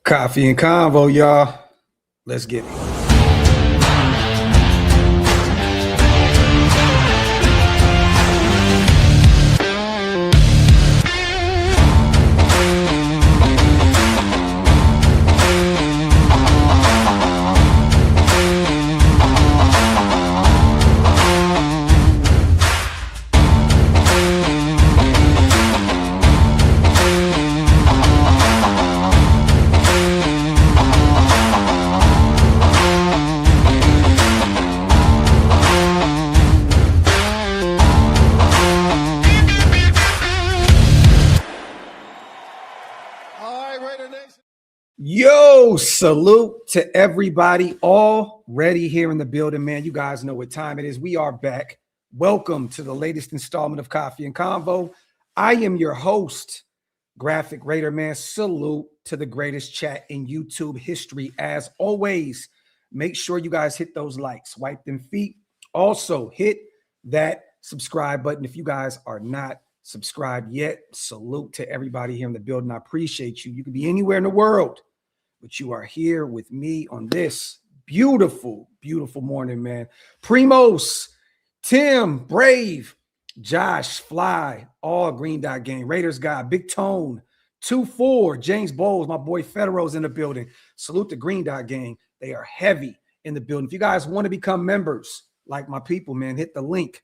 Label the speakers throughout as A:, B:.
A: Coffee and convo, y'all. Let's get it. Yo, salute to everybody already here in the building, man. You guys know what time it is. We are back. Welcome to the latest installment of Coffee and Convo. I am your host, Graphk Raider, man. Salute to the greatest chat in YouTube history. As always, make sure you guys hit those likes, wipe them feet. Also, hit that subscribe button if you guys are not subscribed yet. Salute to everybody here in the building. I appreciate you. You could be anywhere in the world, but you are here with me on this beautiful, beautiful morning, man. Primos, Tim, Brave, Josh, Fly, all Green Dot Gang, Raiders guy, Big Tone, 2-4, James Bowles, my boy Federo's in the building. Salute the Green Dot Gang. They are heavy in the building. If you guys want to become members like my people, man, hit the link.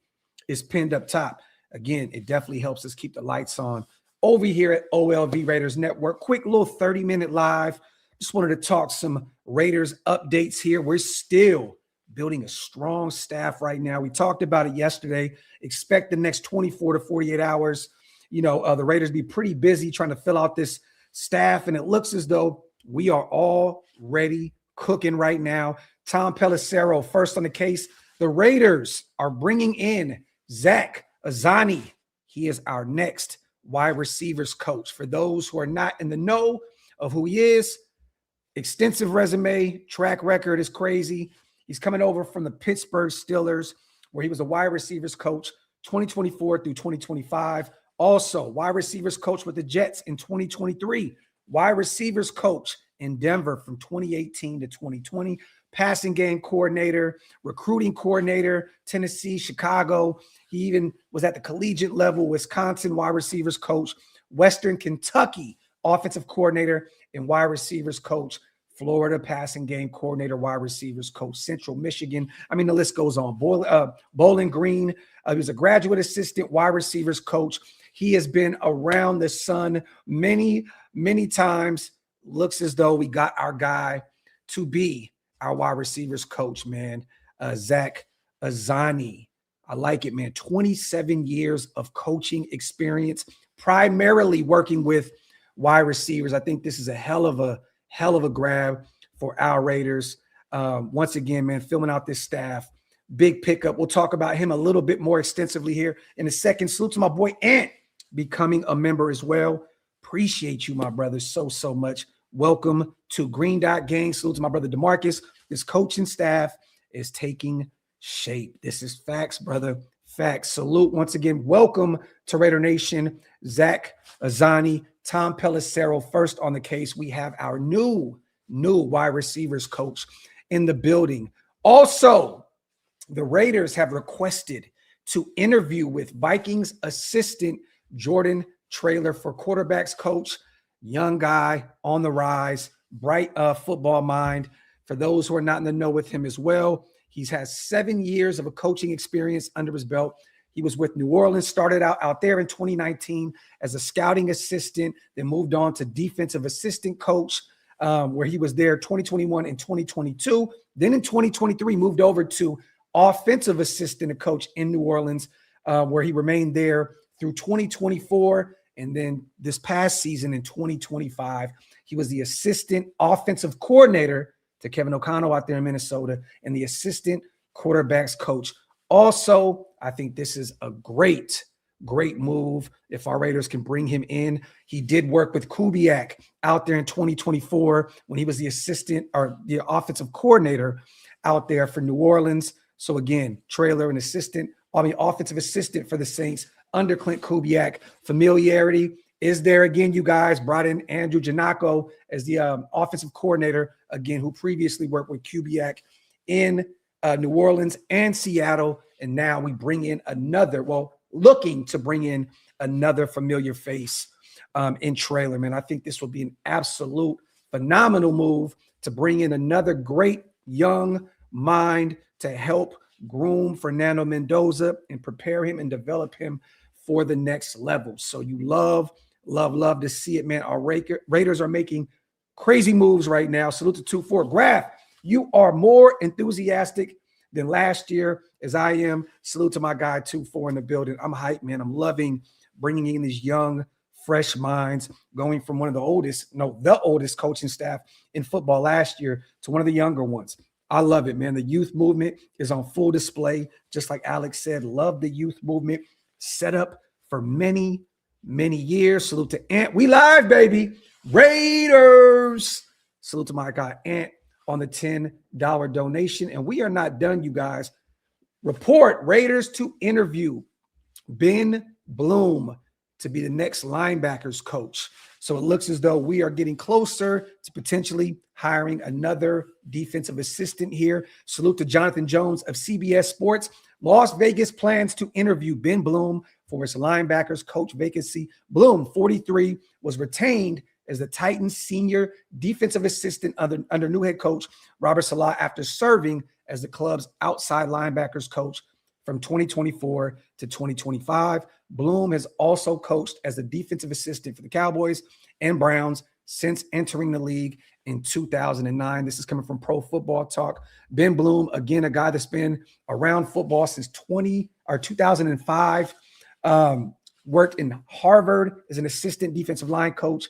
A: It's pinned up top. Again, it definitely helps us keep the lights on over here at OLV Raiders Network. Quick little 30-minute live. Just wanted to talk some Raiders updates here. We're still building a strong staff right now. We talked about it yesterday. Expect the next 24 to 48 hours, the Raiders be pretty busy trying to fill out this staff, and it looks as though we are already cooking right now. Tom Pelissero, first on the case. The Raiders are bringing in Zach Azzanni. He is our next wide receivers coach. For those who are not in the know of who he is, extensive resume, track record is crazy. He's coming over from the Pittsburgh Steelers, where he was a wide receivers coach 2024 through 2025. Also, wide receivers coach with the Jets in 2023. Wide receivers coach in Denver from 2018 to 2020. Passing game coordinator, recruiting coordinator, Tennessee, Chicago. He even was at the collegiate level, Wisconsin wide receivers coach, Western Kentucky offensive coordinator and wide receivers coach, Florida passing game coordinator, wide receivers coach, Central Michigan. I mean, the list goes on. Bowling Green. He was a graduate assistant wide receivers coach. He has been around the sun many, many times. Looks as though we got our guy to be our wide receivers coach, man. Zach Azzanni. I like it, man. 27 years of coaching experience, primarily working with wide receivers. I think this is a hell of a grab for our Raiders. Once again, man, filling out this staff. Big pickup. We'll talk about him a little bit more extensively here in a second. Salute to my boy Ant becoming a member as well. Appreciate you, my brother, so much. Welcome to Green Dot Gang. Salute to my brother DeMarcus. This coaching staff is taking shape. This is facts, brother. Facts. Salute once again. Welcome to Raider Nation. Zach Azzanni, Tom Pelissero, first on the case. We have our new wide receivers coach in the building. Also, the Raiders have requested to interview with Vikings assistant Jordan Traylor for quarterbacks coach. Young guy on the rise, bright football mind. For those who are not in the know with him as well, he's has 7 years of a coaching experience under his belt. He was with New Orleans, started out there in 2019 as a scouting assistant, then moved on to defensive assistant coach, where he was there 2021 and 2022. Then in 2023, moved over to offensive assistant coach in New Orleans, where he remained there through 2024. And then this past season in 2025, he was the assistant offensive coordinator to Kevin O'Connell out there in Minnesota and the assistant quarterbacks coach. Also, I think this is a great move if our Raiders can bring him in. He did work with Kubiak out there in 2024 when he was the assistant or the offensive coordinator out there for New Orleans. So again, Traylor, offensive assistant for the Saints under Clint Kubiak. Familiarity is there again, you guys. Brought in Andrew Janako as the offensive coordinator, again, who previously worked with Kubiak in New Orleans and Seattle. And now we bring in another, looking to bring in another familiar face in Traylor, man. I think this will be an absolute phenomenal move to bring in another great young mind to help groom Fernando Mendoza and prepare him and develop him for the next level. So you love to see it, man. Our Raiders are making crazy moves right now. Salute to 2-4. Graphk, you are more enthusiastic than last year as I am. Salute to my guy 2-4 in the building. I'm hyped, man. I'm loving bringing in these young, fresh minds, going from the oldest coaching staff in football last year to one of the younger ones. I love it, man. The youth movement is on full display. Just like Alex said, love the youth movement set up for many, many years. Salute to Ant. We live, baby. Raiders. Salute to my guy Ant on the $10 donation. And we are not done, you guys. Report Raiders to interview Ben Bloom to be the next linebackers coach. So it looks as though we are getting closer to potentially hiring another defensive assistant here. Salute to Jonathan Jones of CBS Sports. Las Vegas plans to interview Ben Bloom for its linebackers coach vacancy. Bloom, 43, was retained as the Titans senior defensive assistant under new head coach Robert Saleh after serving as the club's outside linebackers coach from 2024 to 2025. Bloom has also coached as a defensive assistant for the Cowboys and Browns since entering the league in 2009. This is coming from Pro Football Talk. Ben Bloom, again, a guy that's been around football since 2005. Worked in Harvard as an assistant defensive line coach.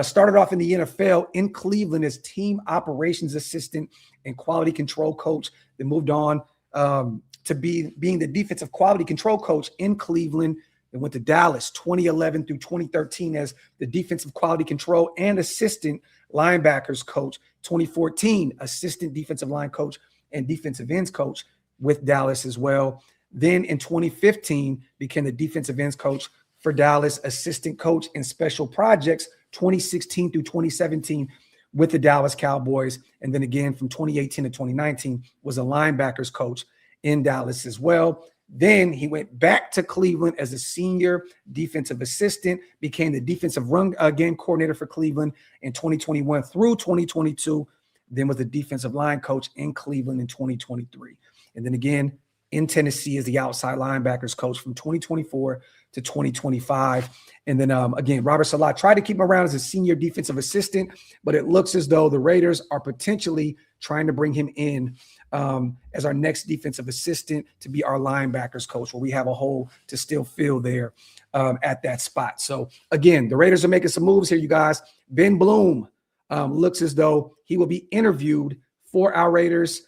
A: Started off in the NFL in Cleveland as team operations assistant and quality control coach. Then moved on to being the defensive quality control coach in Cleveland. Then went to Dallas 2011 through 2013 as the defensive quality control and assistant linebackers coach. 2014, assistant defensive line coach and defensive ends coach with Dallas as well. Then in 2015, became the defensive ends coach for Dallas, assistant coach in special projects 2016 through 2017 with the Dallas Cowboys. And then again from 2018 to 2019 was a linebackers coach in Dallas as well. Then he went back to Cleveland as a senior defensive assistant, became the defensive run game coordinator for Cleveland in 2021 through 2022, then was the defensive line coach in Cleveland in 2023. And then again in Tennessee as the outside linebackers coach from 2024 to 2025. And then again, Robert Saleh tried to keep him around as a senior defensive assistant, but it looks as though the Raiders are potentially trying to bring him in as our next defensive assistant to be our linebackers coach, where we have a hole to still fill there at that spot. So again, the Raiders are making some moves here, you guys. Ben Bloom looks as though he will be interviewed for our Raiders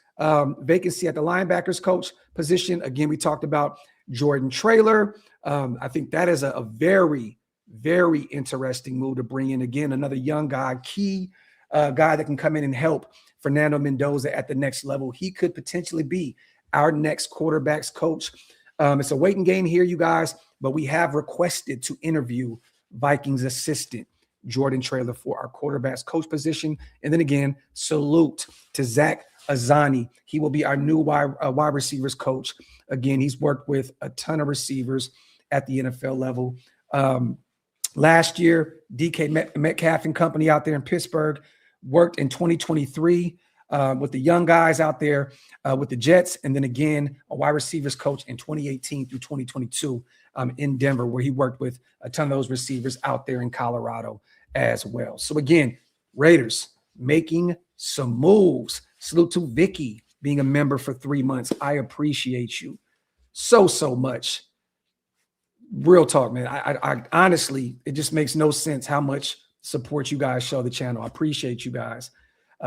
A: vacancy at the linebackers coach position. Again, we talked about Jordan Traylor. I think that is a very, very interesting move to bring in, again, another young guy, key guy that can come in and help Fernando Mendoza at the next level. He could potentially be our next quarterbacks coach. It's a waiting game here, you guys, but we have requested to interview Vikings assistant Jordan Traylor for our quarterbacks coach position. And then again, salute to Zach Azani. He will be our new wide receivers coach. Again, he's worked with a ton of receivers at the NFL level. Last year, DK Metcalf and company out there in Pittsburgh worked in 2023 with the young guys out there with the Jets. And then again, a wide receivers coach in 2018 through 2022 in Denver, where he worked with a ton of those receivers out there in Colorado as well. So again, Raiders making some moves. Salute to Vicky being a member for 3 months. I appreciate you so much. Real talk, man. I honestly, it just makes no sense how much support you guys show the channel. I appreciate you guys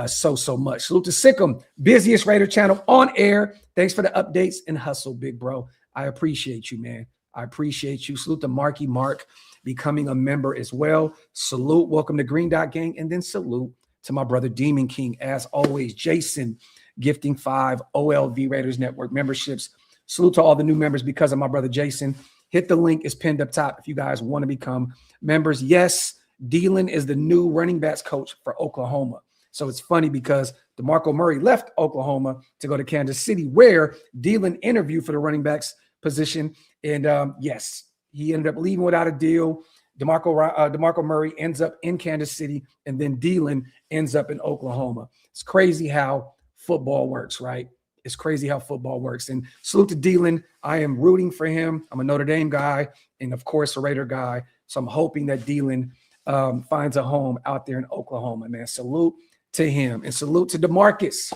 A: so much. Salute to Sikkim, busiest Raider channel on air. Thanks for the updates and hustle, big bro. I appreciate you, man. I appreciate you. Salute to Marky Mark becoming a member as well. Salute. Welcome to Green Dot Gang. And then salute to my brother Demon King, as always. Jason gifting 5 OLV Raiders Network memberships. Salute to all the new members because of my brother Jason. Hit the link. It's pinned up top if you guys want to become members. Yes, Dylan is the new running backs coach for Oklahoma. So it's funny because DeMarco Murray left Oklahoma to go to Kansas City, where Dylan interviewed for the running backs position. And yes, he ended up leaving without a deal. DeMarco Murray ends up in Kansas City, and then Dylan ends up in Oklahoma. It's crazy how football works, right? It's crazy how football works. And salute to Dylan. I am rooting for him. I'm a Notre Dame guy and, of course, a Raider guy. So I'm hoping that Dylan finds a home out there in Oklahoma, man. Salute to him. And salute to DeMarcus,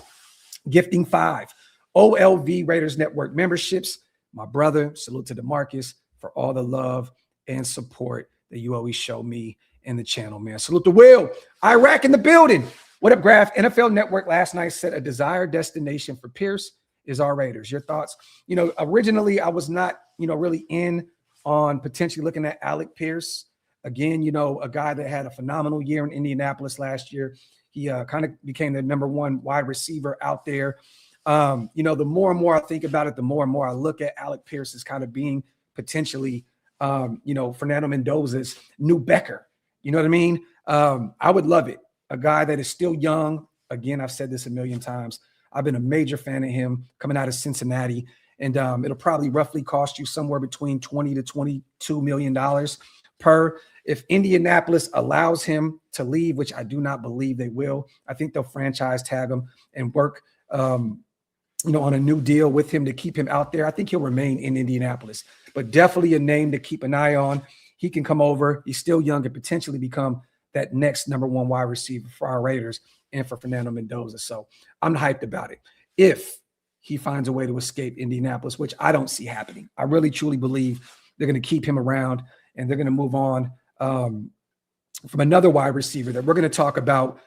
A: gifting 5 OLV Raiders Network memberships. My brother, salute to DeMarcus for all the love and support that you always show me and the channel, man. Salute to Will. Iraq in the building. What up, Graphk? NFL Network last night said a desired destination for Pierce is our Raiders. Your thoughts? You know, originally I was not, really in on potentially looking at Alec Pierce. Again, a guy that had a phenomenal year in Indianapolis last year. He kind of became the #1 wide receiver out there. The more and more I think about it, the more and more I look at Alec Pierce as kind of being potentially, Fernando Mendoza's new Becker. You know what I mean? I would love it. A guy that is still young. Again, I've said this a million times. I've been a major fan of him coming out of Cincinnati. And it'll probably roughly cost you somewhere between $20 to $22 million per. If Indianapolis allows him to leave, which I do not believe they will, I think they'll franchise tag him and work, on a new deal with him to keep him out there. I think he'll remain in Indianapolis, but definitely a name to keep an eye on. He can come over. He's still young and potentially become that next #1 wide receiver for our Raiders and for Fernando Mendoza. So I'm hyped about it. If he finds a way to escape Indianapolis, which I don't see happening, I really truly believe they're going to keep him around and they're going to move on from another wide receiver that we're going to talk about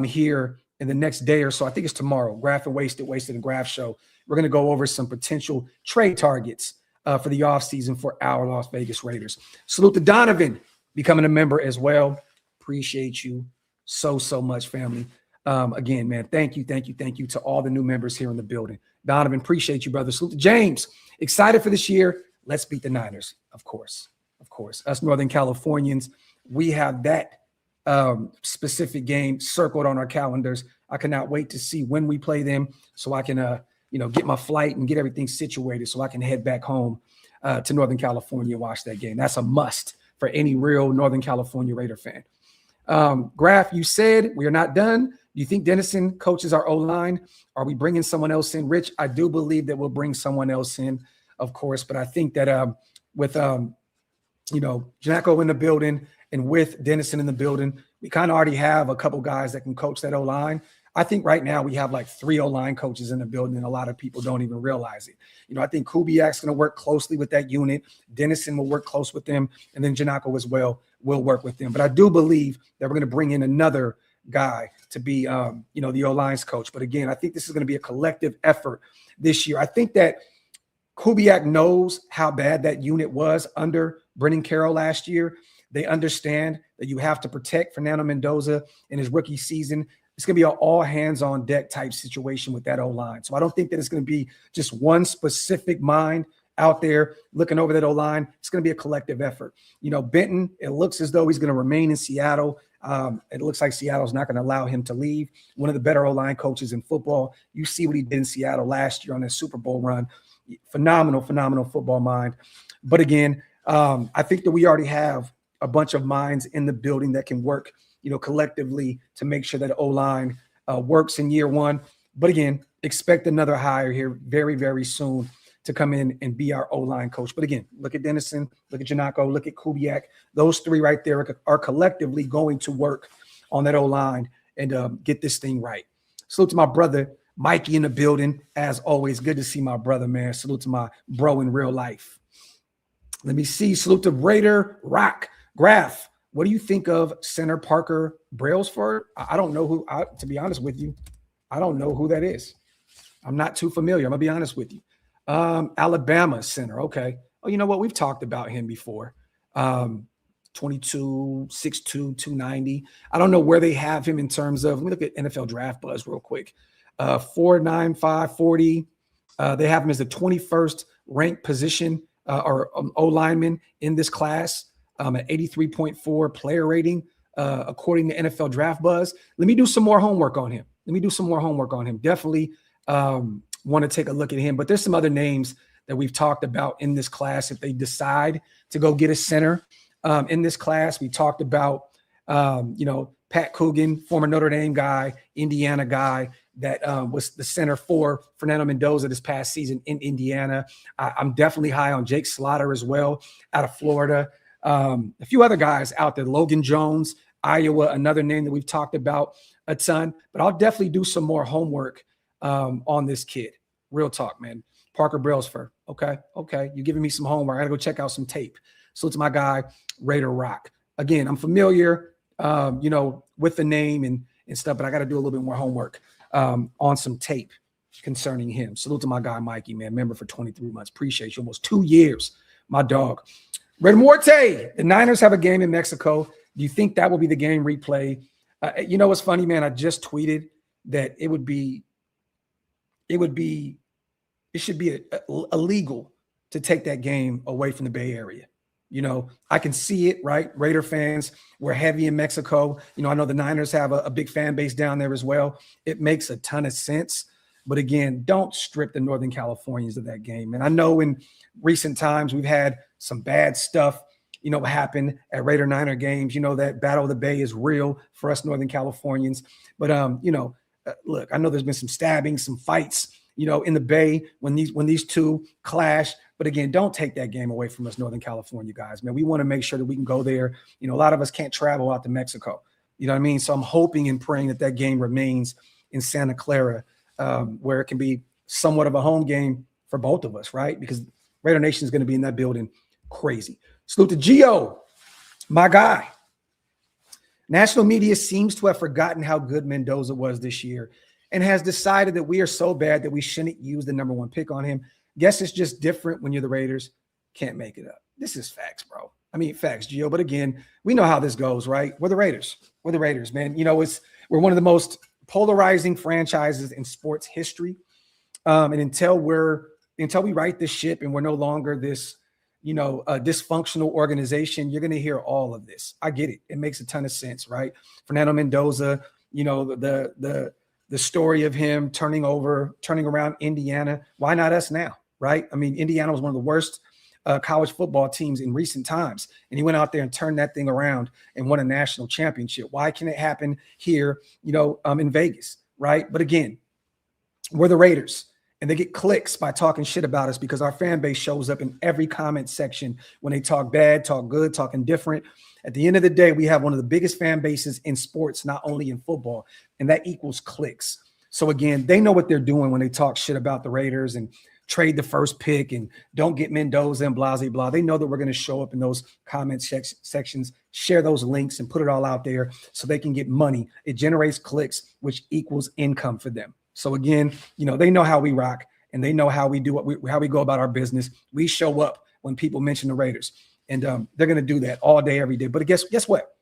A: here in the next day or so. I think it's tomorrow. Graphk and Wasted and Graphk show. We're going to go over some potential trade targets for the offseason for our Las Vegas Raiders. Salute to Donovan becoming a member as well. Appreciate you so much, family. Again, man, thank you to all the new members here in the building. Donovan, appreciate you, brother. Salute to James. Excited for this year. Let's beat the Niners, of course. Us Northern Californians, we have that specific game circled on our calendars. I cannot wait to see when we play them so I can, get my flight and get everything situated so I can head back home to Northern California and watch that game. That's a must for any real Northern California Raider fan. Graphk, you said we are not done. Do you think Dennison coaches our O-line? Are we bringing someone else in? Rich, I do believe that we'll bring someone else in, of course, but I think that with Janaco in the building and with Dennison in the building, we kind of already have a couple guys that can coach that O-line. I think right now we have like 3 O-line coaches in the building, and a lot of people don't even realize it. I think Kubiak's going to work closely with that unit. Dennison will work close with them, and then Janaco as well will work with them. But I do believe that we're going to bring in another guy to be, the O-line's coach. But again, I think this is going to be a collective effort this year. I think that Kubiak knows how bad that unit was under Brennan Carroll last year. They understand that you have to protect Fernando Mendoza in his rookie season. It's going to be an all-hands-on-deck type situation with that O-line. So I don't think that it's going to be just one specific mind out there looking over that O-line. It's going to be a collective effort. Benton, it looks as though he's going to remain in Seattle. It looks like Seattle's not going to allow him to leave. One of the better O-line coaches in football. You see what he did in Seattle last year on his Super Bowl run. Phenomenal football mind. But again, I think that we already have a bunch of minds in the building that can work, collectively to make sure that O-line works in year one. But again, expect another hire here very, very soon to come in and be our O-line coach. But again, look at Dennison, look at Janaco, look at Kubiak. Those 3 right there are collectively going to work on that O-line and get this thing right. Salute to my brother, Mikey in the building. As always, good to see my brother, man. Salute to my bro in real life. Let me see. Salute to Raider Rock. Graphk, what do you think of center Parker Brailsford? I don't know who, to be honest with you, I don't know who that is. I'm not too familiar. I'm going to be honest with you. Alabama center. Okay. Oh, you know what? We've talked about him before. 22, 6'2", 290. I don't know where they have him in terms of, let me look at NFL Draft Buzz real quick. 4'9", 540. They have him as the 21st ranked position O linemen in this class, at 83.4 player rating, according to NFL Draft Buzz. Let me do some more homework on him. Definitely want to take a look at him. But there's some other names that we've talked about in this class. If they decide to go get a center in this class, we talked about, Pat Coogan, former Notre Dame guy, Indiana guy, that was the center for Fernando Mendoza this past season in Indiana. I'm definitely high on Jake Slaughter as well, out of Florida. A few other guys out there, Logan Jones, Iowa, another name that we've talked about a ton. But I'll definitely do some more homework on this kid. Real talk, man. Parker Brailsford. Okay. You're giving me some homework. I got to go check out some tape. So it's my guy, Raider Rock. Again, I'm familiar, with the name and stuff, but I got to do a little bit more homework on some tape concerning him. Salute to my guy, Mikey, man. Member for 23 months. Appreciate you. Almost 2 years, my dog. Red Morte, the Niners have a game in Mexico. Do you think that will be the game replay? What's funny, man? I just tweeted that it should be illegal to take that game away from the Bay Area. I can see it, right? Raider fans, we're heavy in Mexico. I know the Niners have a big fan base down there as well. It makes a ton of sense. But again, don't strip the Northern Californians of that game. And I know in recent times we've had some bad stuff, happen at Raider Niner games. That Battle of the Bay is real for us Northern Californians. But, look, I know there's been some stabbing, some fights, in the Bay when these two clash. But again, don't take that game away from us Northern California guys, man. We want to make sure that we can go there. A lot of us can't travel out to Mexico. You know what I mean? So I'm hoping and praying that game remains in Santa Clara, where it can be somewhat of a home game for both of us, right? Because Raider Nation is going to be in that building crazy. Salute to Gio, my guy. National media seems to have forgotten how good Mendoza was this year and has decided that we are so bad that we shouldn't use the number 1 pick on him. Guess it's just different when you're the Raiders. Can't make it up. This is facts, bro. I mean, facts, Gio. But again, we know how this goes, right? We're the Raiders. Man. We're one of the most polarizing franchises in sports history. And until we right this ship and we're no longer this, a dysfunctional organization, you're going to hear all of this. I get it. It makes a ton of sense, right? Fernando Mendoza, the story of him turning around Indiana. Why not us now, right? I mean, Indiana was one of the worst college football teams in recent times, and he went out there and turned that thing around and won a national championship. Why can it happen here, in Vegas, right? But again, we're the Raiders, and they get clicks by talking shit about us because our fan base shows up in every comment section when they talk bad, talk good, talk indifferent. At the end of the day, we have one of the biggest fan bases in sports, not only in football, and that equals clicks. So again, they know what they're doing when they talk shit about the Raiders and trade the first pick and don't get Mendoza and blah, blah, blah. They know that we're going to show up in those comment sections, share those links and put it all out there so they can get money. It generates clicks, which equals income for them. So again, they know how we rock and they know how we do how we go about our business. We show up when people mention the Raiders, and they're going to do that all day, every day. But guess what?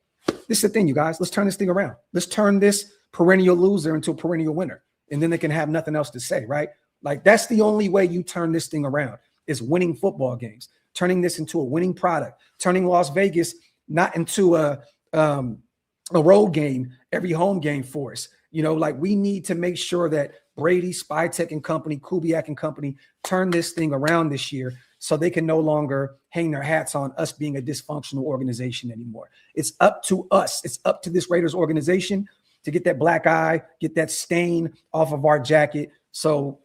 A: This is the thing, you guys. Let's turn this thing around. Let's turn this perennial loser into a perennial winner, and then they can have nothing else to say, right? Like, that's the only way you turn this thing around, is winning football games, turning this into a winning product, turning Las Vegas not into a road game, every home game for us. We need to make sure that Brady, Spytek and company, Kubiak and company turn this thing around this year so they can no longer hang their hats on us being a dysfunctional organization anymore. It's up to us. It's up to this Raiders organization to get that black eye, get that stain off of our jacket. So,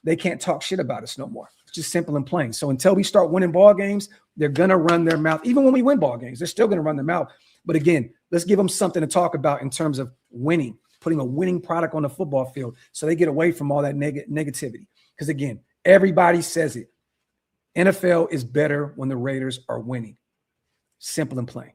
A: they can't talk shit about us no more. It's just simple and plain. So until we start winning ball games, they're going to run their mouth. Even when we win ball games, they're still going to run their mouth. But again, let's give them something to talk about in terms of winning, putting a winning product on the football field so they get away from all that negativity. Because again, everybody says it. NFL is better when the Raiders are winning. Simple and plain.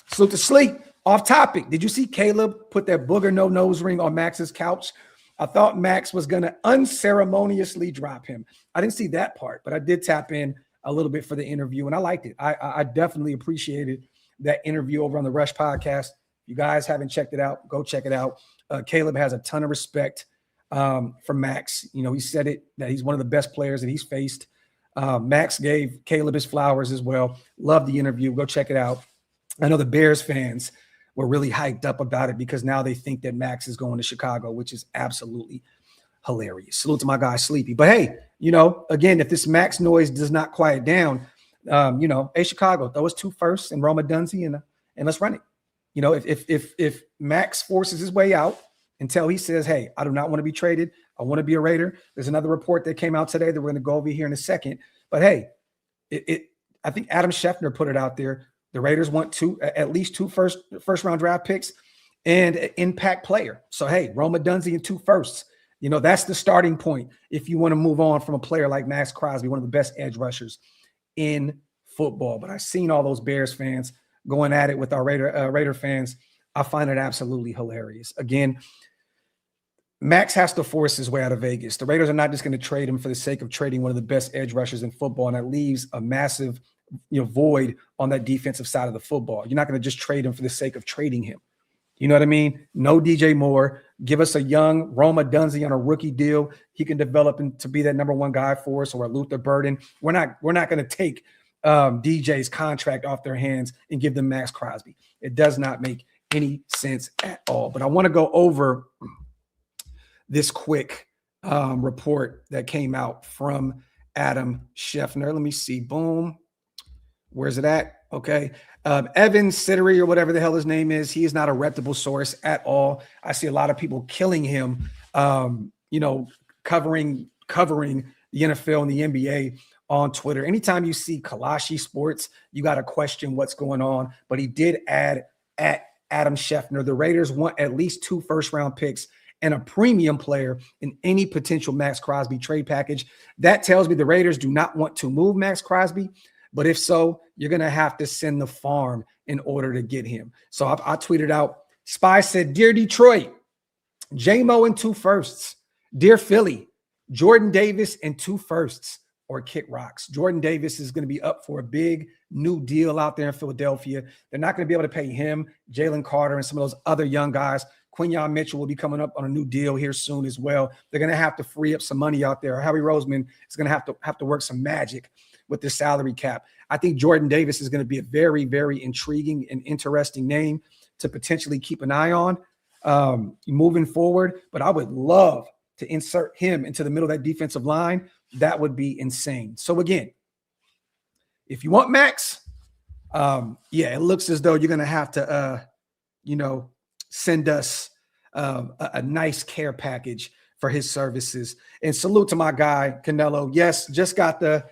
A: Salute to Sleep. Off topic. Did you see Caleb put that booger no nose ring on Max's couch? I thought Maxx was going to unceremoniously drop him. I didn't see that part, but I did tap in a little bit for the interview, and I liked it. I definitely appreciated that interview over on the Rush podcast. If you guys haven't checked it out, go check it out. Caleb has a ton of respect for Maxx. He said it, that he's one of the best players that he's faced Max gave Caleb his flowers as well. Love the interview. Go check it out. I know the Bears fans were really hyped up about it because now they think that Max is going to Chicago, which is absolutely hilarious. Salute to my guy Sleepy. But hey, again, if this Max noise does not quiet down, hey Chicago, throw us 2 firsts and Roma Dunzy and let's run it. If Max forces his way out until he says, hey, I do not want to be traded, I want to be a Raider. There's another report that came out today that we're going to go over here in a second. But hey, I think Adam Schefter put it out there. The Raiders want at least 2 first round draft picks and an impact player. So hey, Roma Dunzy and 2 firsts. That's the starting point if you want to move on from a player like Maxx Crosby, one of the best edge rushers in football. But I've seen all those Bears fans going at it with our Raider fans. I find it absolutely hilarious. Again, Max has to force his way out of Vegas. The Raiders are not just going to trade him for the sake of trading one of the best edge rushers in football, and that leaves a massive void on that defensive side of the football. You're not going to just trade him for the sake of trading him. You know what I mean? No DJ Moore. Give us a young Roma Dunzy on a rookie deal. He can develop to be that number 1 guy for us, or a Luther Burden. We're not going to take DJ's contract off their hands and give them Maxx Crosby. It does not make any sense at all. But I want to go over this quick report that came out from Adam Schefter. Let me see. Boom. Where's it at? Okay. Evan Sittery, or whatever the hell his name is, he is not a reputable source at all. I see a lot of people killing him, covering the NFL and the NBA on Twitter. Anytime you see Kalashi Sports, you got to question what's going on. But he did add at Adam Schefter, the Raiders want at least 2 first-round picks and a premium player in any potential Maxx Crosby trade package. That tells me the Raiders do not want to move Maxx Crosby. But if so, you're going to have to send the farm in order to get him. So I tweeted out, Spy said, Dear Detroit, J-Mo and 2 firsts. Dear Philly, Jordan Davis and 2 firsts, or kick rocks. Jordan Davis is going to be up for a big new deal out there in Philadelphia. They're not going to be able to pay him, Jalen Carter, and some of those other young guys. Quinyon Mitchell will be coming up on a new deal here soon as well. They're going to have to free up some money out there. Harry Roseman is going to have to work some magic with the salary cap. I think Jordan Davis is going to be a very, very intriguing and interesting name to potentially keep an eye on moving forward. But I would love to insert him into the middle of that defensive line. That would be insane. So again, if you want Max, it looks as though you're going to have to, send us a nice care package for his services. And salute to my guy, Canelo. Yes, just got the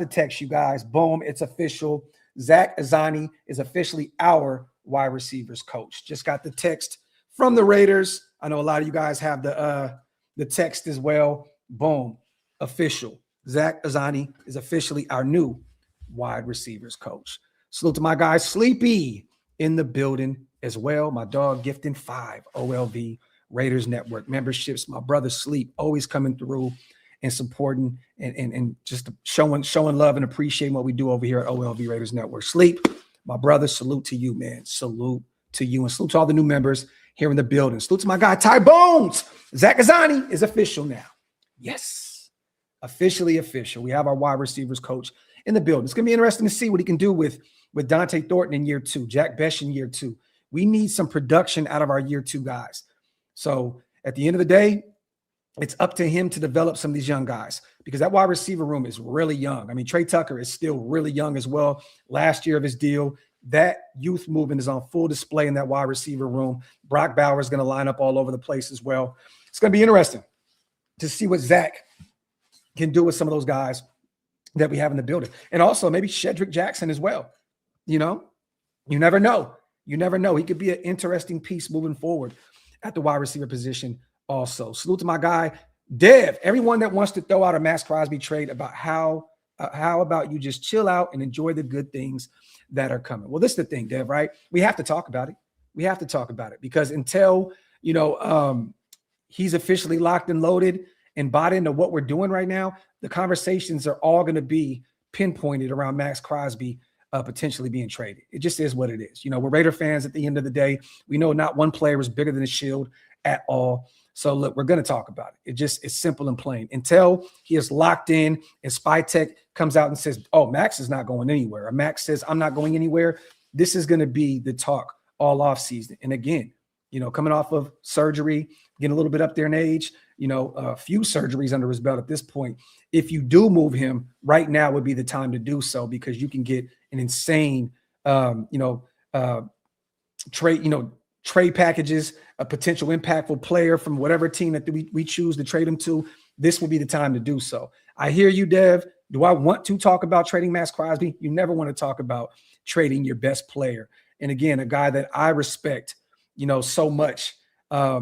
A: text, you guys. Boom, it's official. Zach Azzanni is officially our wide receivers coach. Just got the text from the Raiders. I know a lot of you guys have the text as well. Boom, official. Zach Azzanni is officially our new wide receivers coach. Salute to my guy Sleepy in the building as well. My dog Gifting 5, OLV Raiders Network memberships. My brother Sleep always coming through and supporting and just showing love and appreciating what we do over here at OLV Raiders Network. Sleep, my brother, salute to you, man. Salute to you. And salute to all the new members here in the building. Salute to my guy, Ty Bones. Zach Azzanni is official now. Yes, officially official. We have our wide receivers coach in the building. It's going to be interesting to see what he can do with Dante Thornton in year 2, Jack Besh in year 2. We need some production out of our year 2 guys. So at the end of the day, it's up to him to develop some of these young guys because that wide receiver room is really young. I mean, Trey Tucker is still really young as well. Last year of his deal, that youth movement is on full display in that wide receiver room. Brock Bauer is going to line up all over the place as well. It's going to be interesting to see what Zach can do with some of those guys that we have in the building. And also maybe Shedrick Jackson as well. You never know. You never know. He could be an interesting piece moving forward at the wide receiver position also. Salute to my guy, Dev. Everyone that wants to throw out a Maxx Crosby trade about how about you just chill out and enjoy the good things that are coming. Well, this is the thing, Dev, right? We have to talk about it. We have to talk about it because until, he's officially locked and loaded and bought into what we're doing right now, the conversations are all going to be pinpointed around Maxx Crosby potentially being traded. It just is what it is. We're Raider fans at the end of the day. We know not one player is bigger than a shield at all. So look, we're going to talk about it. It's simple and plain. Until he is locked in and SpyTech comes out and says, oh, Maxx is not going anywhere, or Maxx says, I'm not going anywhere, this is going to be the talk all off season. And again, coming off of surgery, getting a little bit up there in age, a few surgeries under his belt at this point. If you do move him, right now would be the time to do so, because you can get an insane, trade packages, a potential impactful player from whatever team that we choose to trade him to. This will be the time to do so. I hear you, Dev. Do I want to talk about trading Maxx Crosby? You never want to talk about trading your best player. And again, a guy that I respect, so much,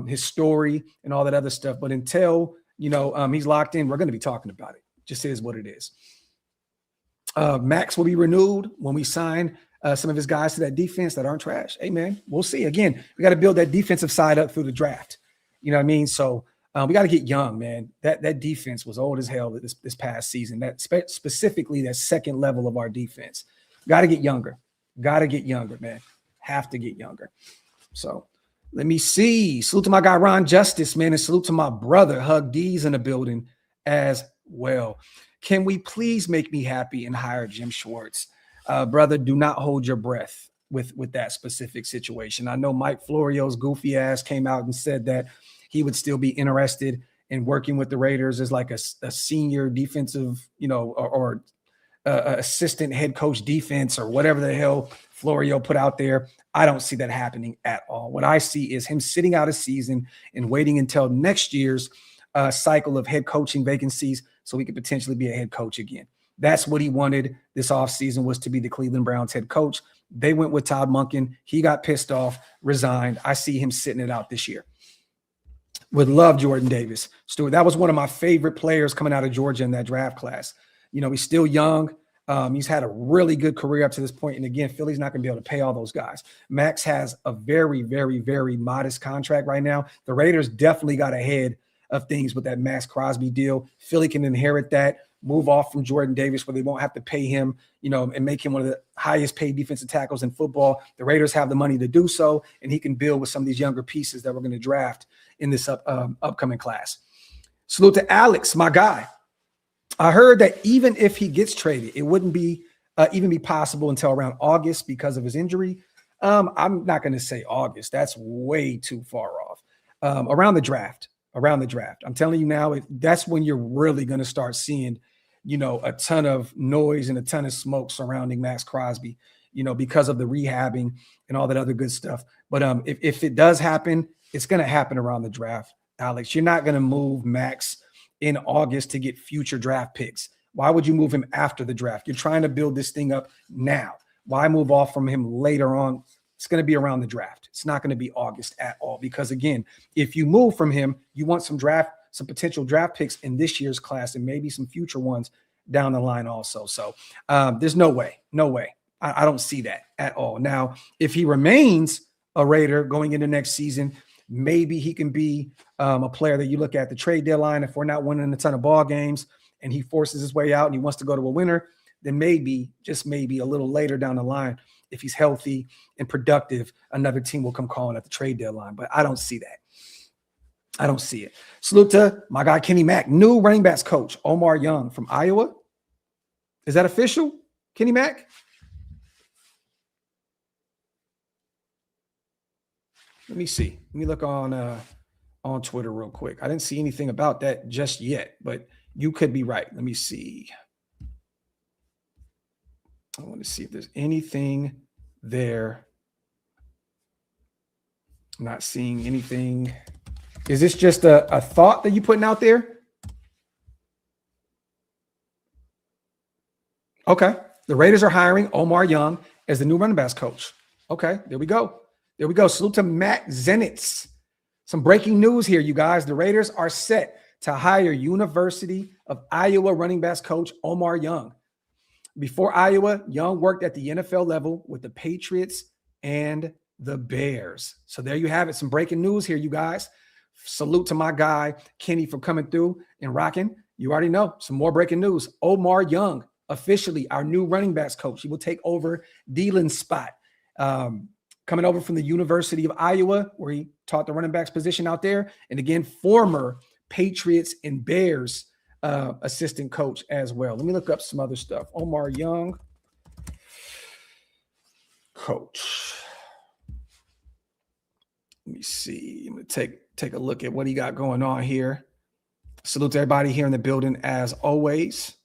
A: his story and all that other stuff. But until, he's locked in, we're going to be talking about it. Just is what it is. Maxx will be renewed when we sign some of his guys to that defense that aren't trash. Hey, man, we'll see. Again, we got to build that defensive side up through the draft. You know what I mean? So we got to get young, man. That defense was old as hell this past season. That specifically that second level of our defense. Got to get younger. Got to get younger, man. Have to get younger. So let me see. Salute to my guy Ron Justice, man, and salute to my brother Hug D's in the building as well. Can we please make me happy and hire Jim Schwartz? Brother, do not hold your breath with that specific situation. I know Mike Florio's goofy ass came out and said that he would still be interested in working with the Raiders as like a senior defensive, or assistant head coach defense or whatever the hell Florio put out there. I don't see that happening at all. What I see is him sitting out a season and waiting until next year's cycle of head coaching vacancies so he could potentially be a head coach again. That's what he wanted this offseason, was to be the Cleveland Browns head coach. They went with Todd Monken. He got pissed off, resigned. I see him sitting it out this year. Would love Jordan Davis. Stuart, that was one of my favorite players coming out of Georgia in that draft class. He's still young. He's had a really good career up to this point. And again, Philly's not going to be able to pay all those guys. Maxx has a very, very, very modest contract right now. The Raiders definitely got ahead of things with that Maxx Crosby deal. Philly can inherit that, move off from Jordan Davis where they won't have to pay him, and make him one of the highest paid defensive tackles in football. The Raiders have the money to do so, and he can build with some of these younger pieces that we're going to draft in this upcoming class. Salute to Alex, my guy. I heard that even if he gets traded, it wouldn't be even be possible until around August because of his injury. I'm not going to say August. That's way too far off. Around the draft. I'm telling you now, that's when you're really going to start seeing, a ton of noise and a ton of smoke surrounding Maxx Crosby, because of the rehabbing and all that other good stuff. But if it does happen, it's going to happen around the draft, Alex. You're not going to move Maxx in August to get future draft picks. Why would you move him after the draft? You're trying to build this thing up now. Why move off from him later on? It's going to be around the draft. It's not going to be August at all, because again, if you move from him, you want some potential draft picks in this year's class and maybe some future ones down the line also. So there's no way. I don't see that at all. Now, if he remains a Raider going into next season, maybe he can be a player that you look at the trade deadline. If we're not winning a ton of ball games and he forces his way out and he wants to go to a winner, then maybe, just maybe a little later down the line, if he's healthy and productive, another team will come calling at the trade deadline. But I don't see that. I don't see it. Salute to my guy, Kenny Mack, new running backs coach, Omar Young from Iowa. Is that official, Kenny Mack? Let me see. Let me look on Twitter real quick. I didn't see anything about that just yet, but you could be right. Let me see. I want to see if there's anything there. I'm not seeing anything. Is this just a thought that you're putting out there? Okay. The Raiders are hiring Omar Young as the new running backs coach. Okay. There we go. Salute to Matt Zenitz. Some breaking news here, you guys. The Raiders are set to hire University of Iowa running backs coach Omar Young. Before Iowa, Young worked at the NFL level with the Patriots and the Bears. So there you have it. Some breaking news here, you guys. Salute to my guy, Kenny, for coming through and rocking. You already know some more breaking news. Omar Young, officially our new running backs coach. He will take over Dylan's spot. coming over from the University of Iowa, where he taught the running backs position out there. And again, former Patriots and Bears assistant coach as well. Let me look up some other stuff. Omar Young, coach. Let me see. I'm going to take a look at what he got going on here. Salute to everybody here in the building as always.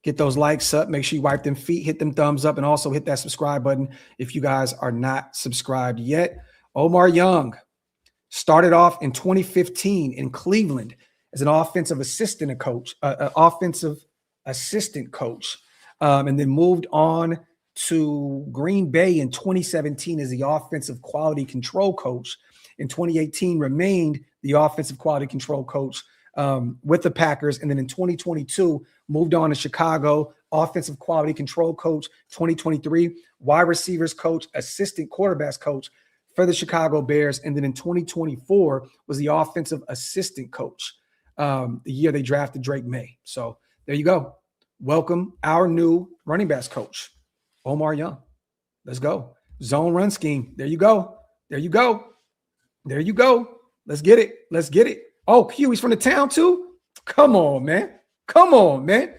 A: Get those likes up. Make sure you wipe them feet, hit them thumbs up, and also hit that subscribe button if you guys are not subscribed yet. Omar Young started off in 2015 in Cleveland as an offensive assistant coach, and then moved on to Green Bay in 2017 as the offensive quality control coach. In 2018, remained the offensive quality control coach with the Packers. And then in 2022, moved on to Chicago, offensive quality control coach. 2023, wide receivers coach, assistant quarterbacks coach for the Chicago Bears. And then in 2024 was the offensive assistant coach, the year they drafted Drake May. So there you go. Welcome our new running backs coach, Omar Young. Let's go. Zone run scheme. There you go. There you go. There you go. Let's get it. Let's get it. Oh, Q, he's from the town too? Come on, man. Come on, man.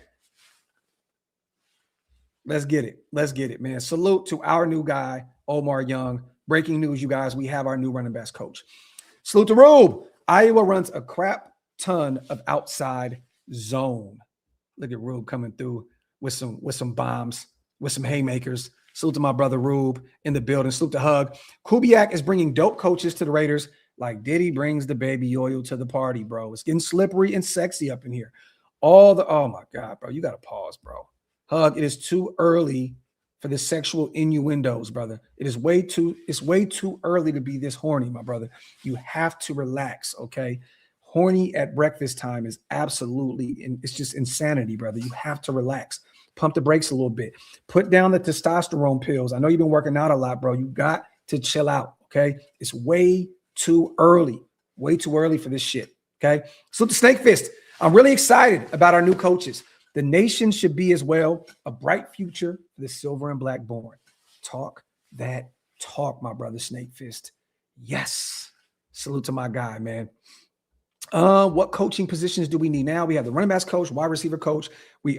A: Let's get it. Let's get it, man. Salute to our new guy, Omar Young. Breaking news, you guys. We have our new running backs coach. Salute to Rube. Iowa runs a crap ton of outside zone. Look at Rube coming through with some bombs, with some haymakers. Salute to my brother Rube in the building. Salute to Hug. Kubiak is bringing dope coaches to the Raiders like Diddy brings the baby oil to the party, bro. It's getting slippery and sexy up in here. Oh my God, bro. You got to pause, bro. Hug, it is too early for the sexual innuendos, brother. It's way too early to be this horny, my brother. You have to relax, okay? Horny at breakfast time is it's just insanity, brother. You have to relax. Pump the brakes a little bit. Put down the testosterone pills. I know you've been working out a lot, bro. You got to chill out, okay? It's way too early for this shit, okay? So the Snake Fist, I'm really excited about our new coaches. The nation should be as well. A bright future for the silver and black born. Talk that talk, my brother Snake Fist. Yes. Salute to my guy, man. What coaching positions do we need now? We have the running backs coach, wide receiver coach.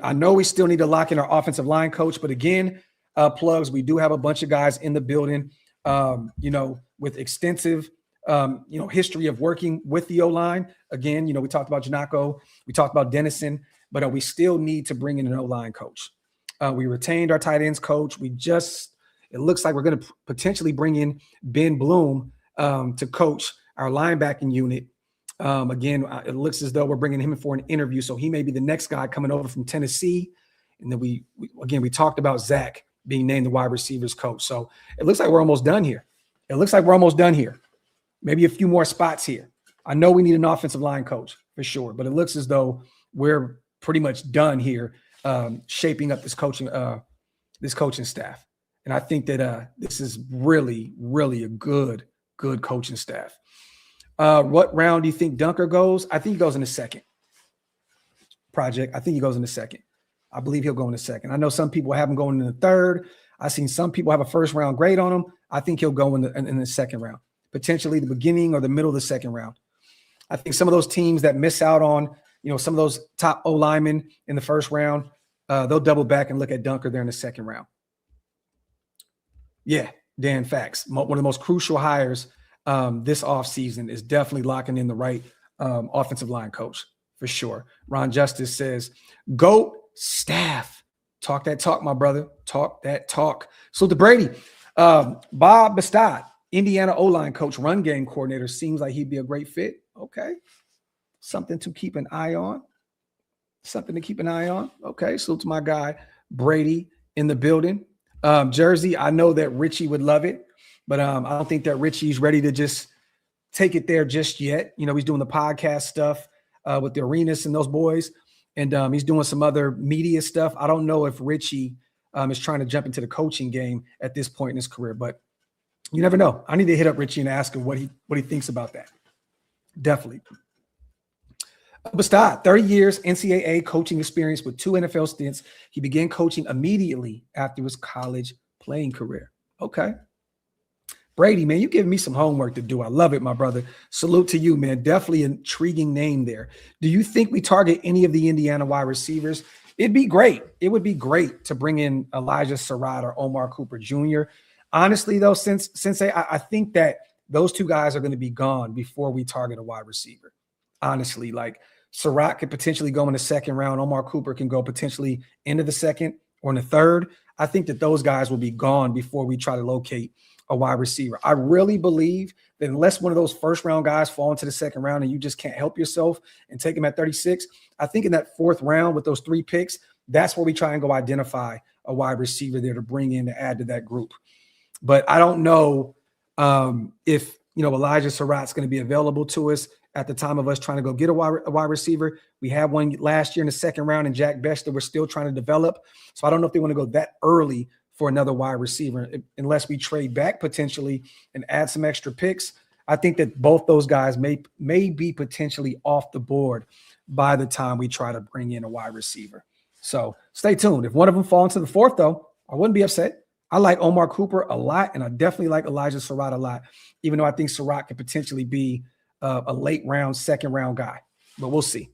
A: I know we still need to lock in our offensive line coach, but again, plugs, we do have a bunch of guys in the building, with extensive, history of working with the O-line. Again, we talked about Janako, we talked about Dennison, but we still need to bring in an O-line coach. We retained our tight ends coach. It looks like we're going to potentially bring in Ben Bloom to coach our linebacking unit. Again, it looks as though we're bringing him in for an interview. So he may be the next guy coming over from Tennessee. And then we talked about Zach being named the wide receivers coach. So it looks like we're almost done here. Maybe a few more spots here. I know we need an offensive line coach for sure, but it looks as though we're pretty much done here, shaping up this coaching staff. And I think that this is really, really a good coaching staff. What round do you think Dunker goes? I think he goes in the second. Project. I think he goes in the second. I believe he'll go in the second. I know some people have him going in the third. I've seen some people have a first round grade on him. I think he'll go in the second round, potentially the beginning or the middle of the second round. I think some of those teams that miss out on, some of those top O linemen in the first round, they'll double back and look at Dunker there in the second round. Yeah, Dan, facts. One of the most crucial hires this offseason is definitely locking in the right offensive line coach for sure. Ron Justice says, GOAT staff. Talk that talk, my brother. Talk that talk. So to Brady, Bob Bastad, Indiana O-line coach, run game coordinator, seems like he'd be a great fit. Okay. Something to keep an eye on. Okay. So to my guy, Brady in the building. Jersey, I know that Richie would love it. But I don't think that Richie's ready to just take it there just yet. He's doing the podcast stuff with the Arenas and those boys. And he's doing some other media stuff. I don't know if Richie is trying to jump into the coaching game at this point in his career. But you never know. I need to hit up Richie and ask him what he thinks about that. Definitely. Bastad, 30 years NCAA coaching experience with 2 NFL stints. He began coaching immediately after his college playing career. Okay. Brady, man, you giving me some homework to do. I love it, my brother. Salute to you, man. Definitely an intriguing name there. Do you think we target any of the Indiana wide receivers? It'd be great. It would be great to bring in Elijah Surratt or Omar Cooper Jr. Honestly, though, since I think that those two guys are going to be gone before we target a wide receiver. Honestly, like Surratt could potentially go in the second round. Omar Cooper can go potentially into the second or in the third. I think that those guys will be gone before we try to locate a wide receiver. I really believe that unless one of those first round guys fall into the second round and you just can't help yourself and take him at 36, I think in that fourth round with those 3 picks, that's where we try and go identify a wide receiver there to bring in to add to that group. But I don't know if, Elijah Surratt's going to be available to us at the time of us trying to go get a wide receiver. We had one last year in the second round and Jack Bech that we're still trying to develop. So I don't know if they want to go that early for another wide receiver unless we trade back potentially and add some extra picks. I think that both those guys may be potentially off the board by the time we try to bring in a wide receiver. So stay tuned. If one of them falls into the fourth, though, I wouldn't be upset. I like Omar Cooper a lot, and I definitely like Elijah Surratt a lot, even though I think Surratt could potentially be a late round, second round guy. But we'll see.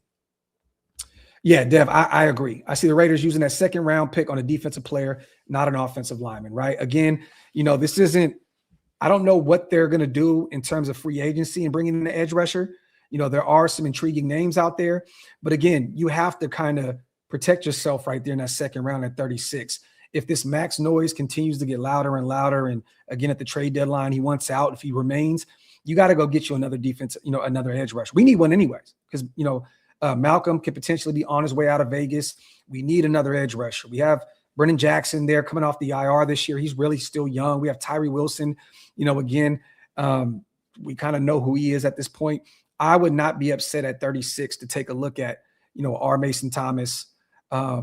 A: Yeah, Dev, I agree. I see the Raiders using that second round pick on a defensive player, not an offensive lineman, right? Again, this isn't – I don't know what they're going to do in terms of free agency and bringing in an edge rusher. There are some intriguing names out there. But, again, you have to kind of protect yourself right there in that second round at 36. If this Maxx noise continues to get louder and louder, and, again, at the trade deadline he wants out, if he remains, you got to go get you another defense, another edge rusher. We need one anyways because, Malcolm could potentially be on his way out of Vegas. We need another edge rusher. We have Brennan Jackson there coming off the IR this year. He's really still young. We have Tyree Wilson. Again, we kind of know who he is at this point. I would not be upset at 36 to take a look at, R. Mason Thomas, or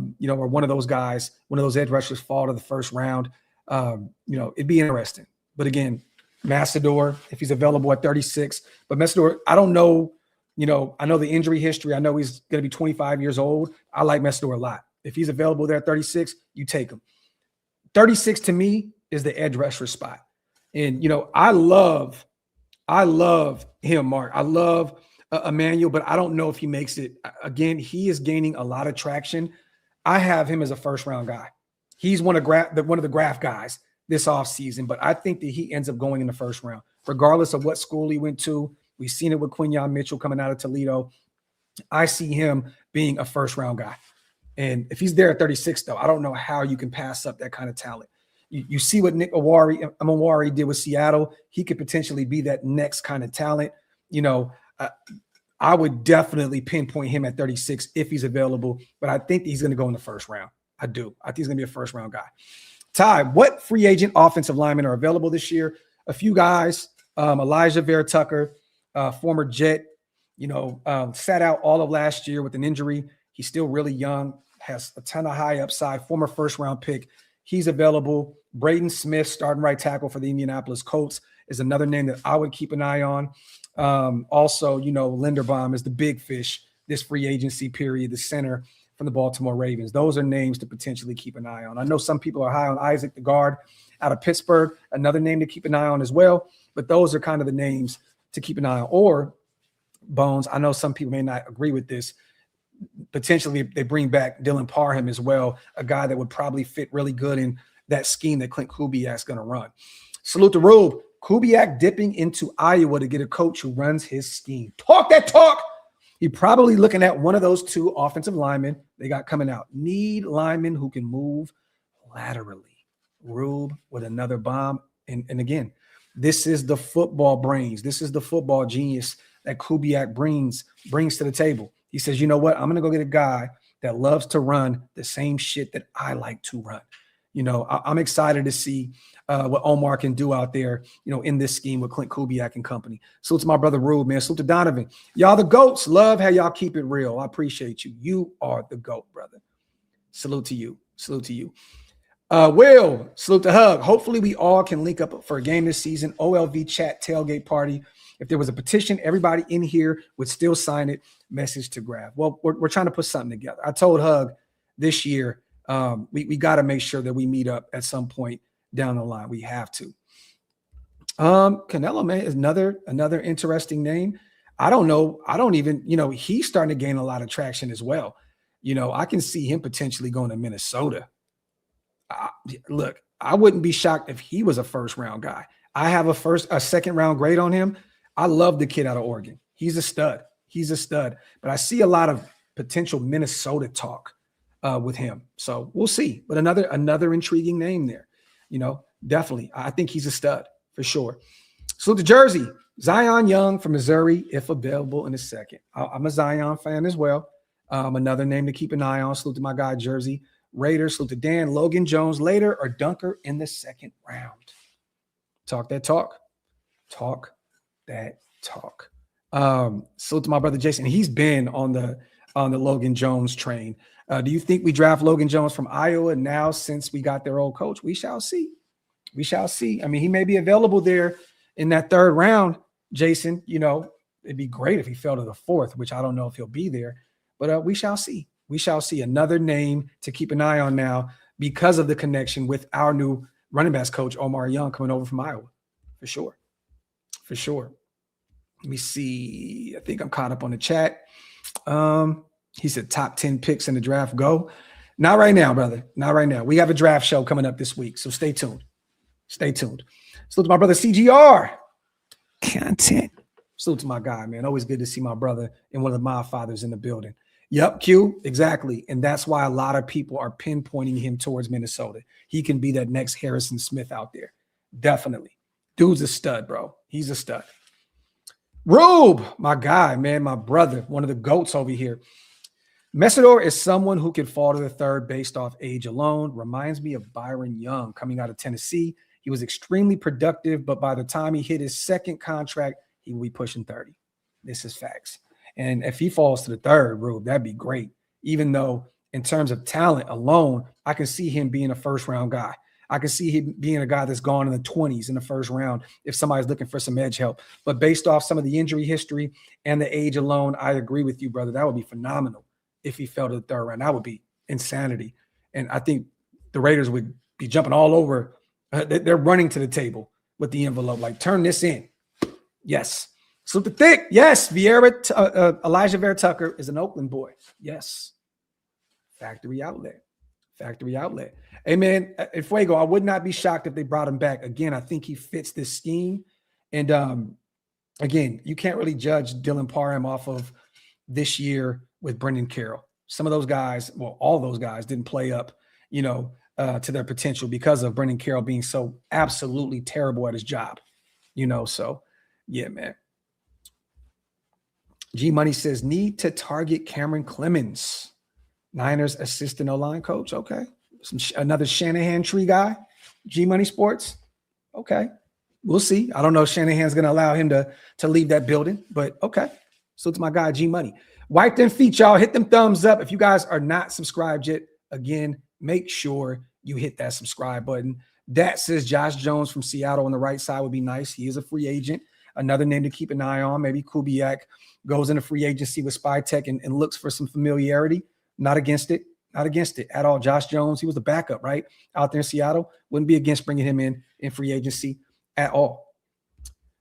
A: one of those guys, one of those edge rushers fall to the first round. It'd be interesting. But again, Massador, if he's available at 36, but Massador, I don't know. I know the injury history. I know he's going to be 25 years old. I like Massador a lot. If he's available there at 36, you take him. 36 to me is the edge rusher spot. And, I love him, Mark. I love Emmanuel, but I don't know if he makes it. Again, he is gaining a lot of traction. I have him as a first-round guy. He's one of the Graphk guys this offseason, but I think that he ends up going in the first round, regardless of what school he went to. We've seen it with Quinyon Mitchell coming out of Toledo. I see him being a first-round guy. And if he's there at 36, though, I don't know how you can pass up that kind of talent. You see what Nick Awari did with Seattle. He could potentially be that next kind of talent. I would definitely pinpoint him at 36 if he's available, but I think he's going to go in the first round. I do. I think he's going to be a first-round guy. Ty, what free agent offensive linemen are available this year? A few guys, Elijah Vera-Tucker, former Jet, sat out all of last year with an injury. He's still really young, has a ton of high upside, former first-round pick. He's available. Braden Smith, starting right tackle for the Indianapolis Colts, is another name that I would keep an eye on. Also, Linderbaum is the big fish this free agency period, the center from the Baltimore Ravens. Those are names to potentially keep an eye on. I know some people are high on Isaac, the guard out of Pittsburgh, another name to keep an eye on as well. But those are kind of the names to keep an eye on. Or, Bones, I know some people may not agree with this. Potentially, they bring back Dylan Parham as well, a guy that would probably fit really good in that scheme that Clint Kubiak's going to run. Salute to Rube. Kubiak dipping into Iowa to get a coach who runs his scheme. Talk that talk. He probably looking at one of those two offensive linemen they got coming out. Need linemen who can move laterally. Rube with another bomb. And again, this is the football brains. This is the football genius that Kubiak brings to the table. He says, you know what? I'm going to go get a guy that loves to run the same shit that I like to run. I'm excited to see what Omar can do out there, in this scheme with Clint Kubiak and company. Salute to my brother Rube, man. Salute to Donovan. Y'all the GOATs. Love how y'all keep it real. I appreciate you. You are the GOAT, brother. Salute to you. Salute to you. Will, salute to Hug. Hopefully we all can link up for a game this season. OLV chat tailgate party. If there was a petition, everybody in here would still sign it. Message to Graphk. Well, we're trying to put something together. I told Hug this year, we got to make sure that we meet up at some point down the line. We have to. Canelo, man, is another interesting name. I don't know. I don't even, he's starting to gain a lot of traction as well. I can see him potentially going to Minnesota. I, Look, I wouldn't be shocked if he was a first round guy. I have a second round grade on him. I love the kid out of Oregon. He's a stud. He's a stud. But I see a lot of potential Minnesota talk with him. So we'll see. But another intriguing name there. Definitely. I think he's a stud for sure. So the jersey, Zion Young from Missouri, if available in a second. I'm a Zion fan as well. Another name to keep an eye on. Salute to my guy, Jersey Raiders. Salute to Dan, Logan Jones later, or Dunker in the second round. Talk that talk. Talk that talk. Salute to my brother Jason. He's been on the Logan Jones train. Do you think we draft Logan Jones from Iowa now since we got their old coach? We shall see. We shall see. I mean, he may be available there in that third round, Jason. It'd be great if he fell to the fourth, which I don't know if he'll be there. But we shall see. We shall see. Another name to keep an eye on now because of the connection with our new running backs coach, Omar Young, coming over from Iowa. For sure. For sure. Let me see. I think I'm caught up on the chat. He said top 10 picks in the draft. Go. Not right now, brother. Not right now. We have a draft show coming up this week, so stay tuned. Stay tuned. Salute to my brother CGR. Content. Salute to my guy, man. Always good to see my brother and one of the mob fathers in the building. Yep, Q, exactly. And that's why a lot of people are pinpointing him towards Minnesota. He can be that next Harrison Smith out there. Definitely. Dude's a stud, bro. He's a stud. Rube, my guy, man, my brother, one of the GOATs over here. Messidor is someone who can fall to the third based off age alone. Reminds me of Byron Young coming out of Tennessee. He was extremely productive, but by the time he hit his second contract, he will be pushing 30. This is facts. And if he falls to the third, Rube, that'd be great. Even though in terms of talent alone, I can see him being a first-round guy. I can see him being a guy that's gone in the 20s in the first round if somebody's looking for some edge help. But based off some of the injury history and the age alone, I agree with you, brother. That would be phenomenal if he fell to the third round. That would be insanity. And I think the Raiders would be jumping all over. They're running to the table with the envelope, like, turn this in. Yes. Super thick. Yes. Elijah Vera Tucker is an Oakland boy. Yes. Factory outlet. Factory outlet. Hey, man, Fuego, I would not be shocked if they brought him back. Again, I think he fits this scheme. And again, you can't really judge Dylan Parham off of this year with Brendan Carroll. Some of those guys, well, all those guys didn't play up, to their potential because of Brendan Carroll being so absolutely terrible at his job, so yeah, man. G Money says need to target Cameron Clemens, Niners assistant O-line coach. Okay. Another Shanahan tree guy, G Money Sports. Okay. We'll see. I don't know if Shanahan's going to allow him to leave that building, but okay. So it's my guy, G Money. Wipe them feet, y'all. Hit them thumbs up. If you guys are not subscribed yet, again, make sure you hit that subscribe button. That says Josh Jones from Seattle on the right side would be nice. He is a free agent. Another name to keep an eye on. Maybe Kubiak goes into free agency with Spy Tech and looks for some familiarity. Not against it. Not against it at all. Josh Jones, he was the backup, right? Out there in Seattle. Wouldn't be against bringing him in free agency at all.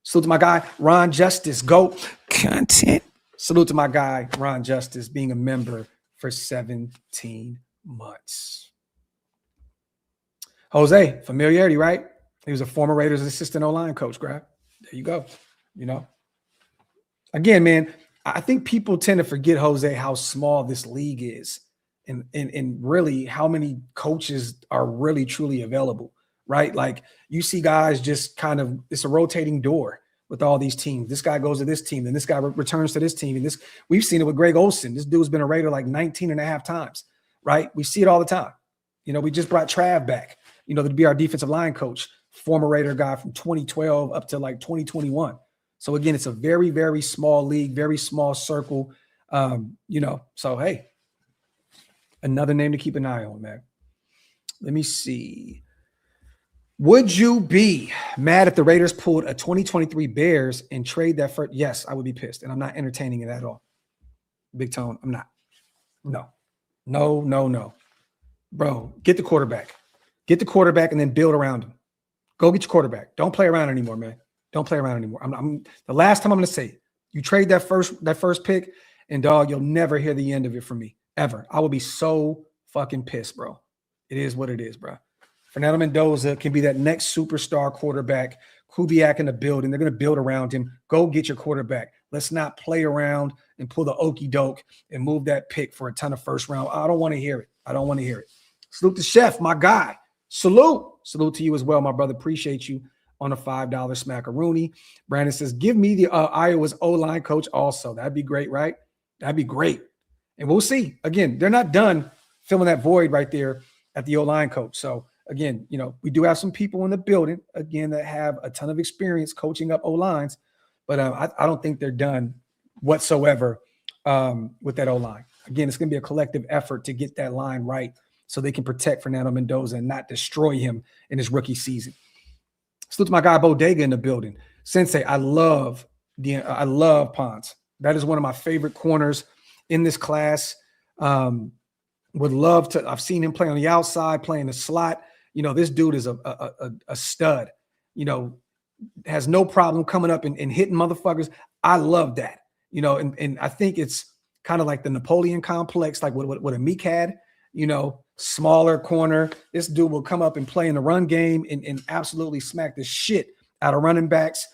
A: Salute to my guy, Ron Justice. Go content. Salute to my guy, Ron Justice, being a member for 17 months. Jose, familiarity, right? He was a former Raiders assistant O-line coach, Graphk. There you go. Again, man, I think people tend to forget, Jose, how small this league is and really how many coaches are really truly available, right? Like you see guys just kind of, it's a rotating door with all these teams. This guy goes to this team, and this guy returns to this team. And we've seen it with Greg Olsen. This dude's been a Raider like 19 and a half times, right? We see it all the time. We just brought Trav back, to be our defensive line coach, former Raider guy from 2012 up to like 2021. So again, it's a very, very small league, very small circle, so hey, another name to keep an eye on, man. Let me see. Would you be mad if the Raiders pulled a 2023 Bears and trade that for? Yes, I would be pissed, and I'm not entertaining it at all. Big Tone, I'm not. No. Bro, get the quarterback. Get the quarterback and then build around him. Go get your quarterback. Don't play around anymore, man. Don't play around anymore. I'm the last time I'm going to say it. You trade that first pick, and dog, you'll never hear the end of it from me ever. I will be so fucking pissed, bro. It is what it is, bro. Fernando Mendoza can be that next superstar quarterback. Kubiak in the building. They're going to build around him. Go get your quarterback. Let's not play around and pull the okey doke and move that pick for a ton of first round. I don't want to hear it. I don't want to hear it. Salute the chef, my guy. Salute. Salute to you as well, my brother. Appreciate you on a $5 smackaroonie. Brandon says, give me the Iowa's O-line coach also. That'd be great, right? That'd be great. And we'll see. Again, they're not done filling that void right there at the O-line coach. So, again, you know, we do have some people in the building, again, that have a ton of experience coaching up O-lines, but I don't think they're done whatsoever with that O-line. Again, it's going to be a collective effort to get that line right so they can protect Fernando Mendoza and not destroy him in his rookie season. Salute to my guy Bodega in the building. Sensei, I love Ponce. That is one of my favorite corners in this class. Would love to. I've seen him play on the outside, playing the slot. You know, this dude is a stud. You know, has no problem coming up and hitting motherfuckers. I love that. You know, and I think it's kind of like the Napoleon complex, like what a Meek had. You know, smaller corner. This dude will come up and play in the run game and absolutely smack the shit out of running backs.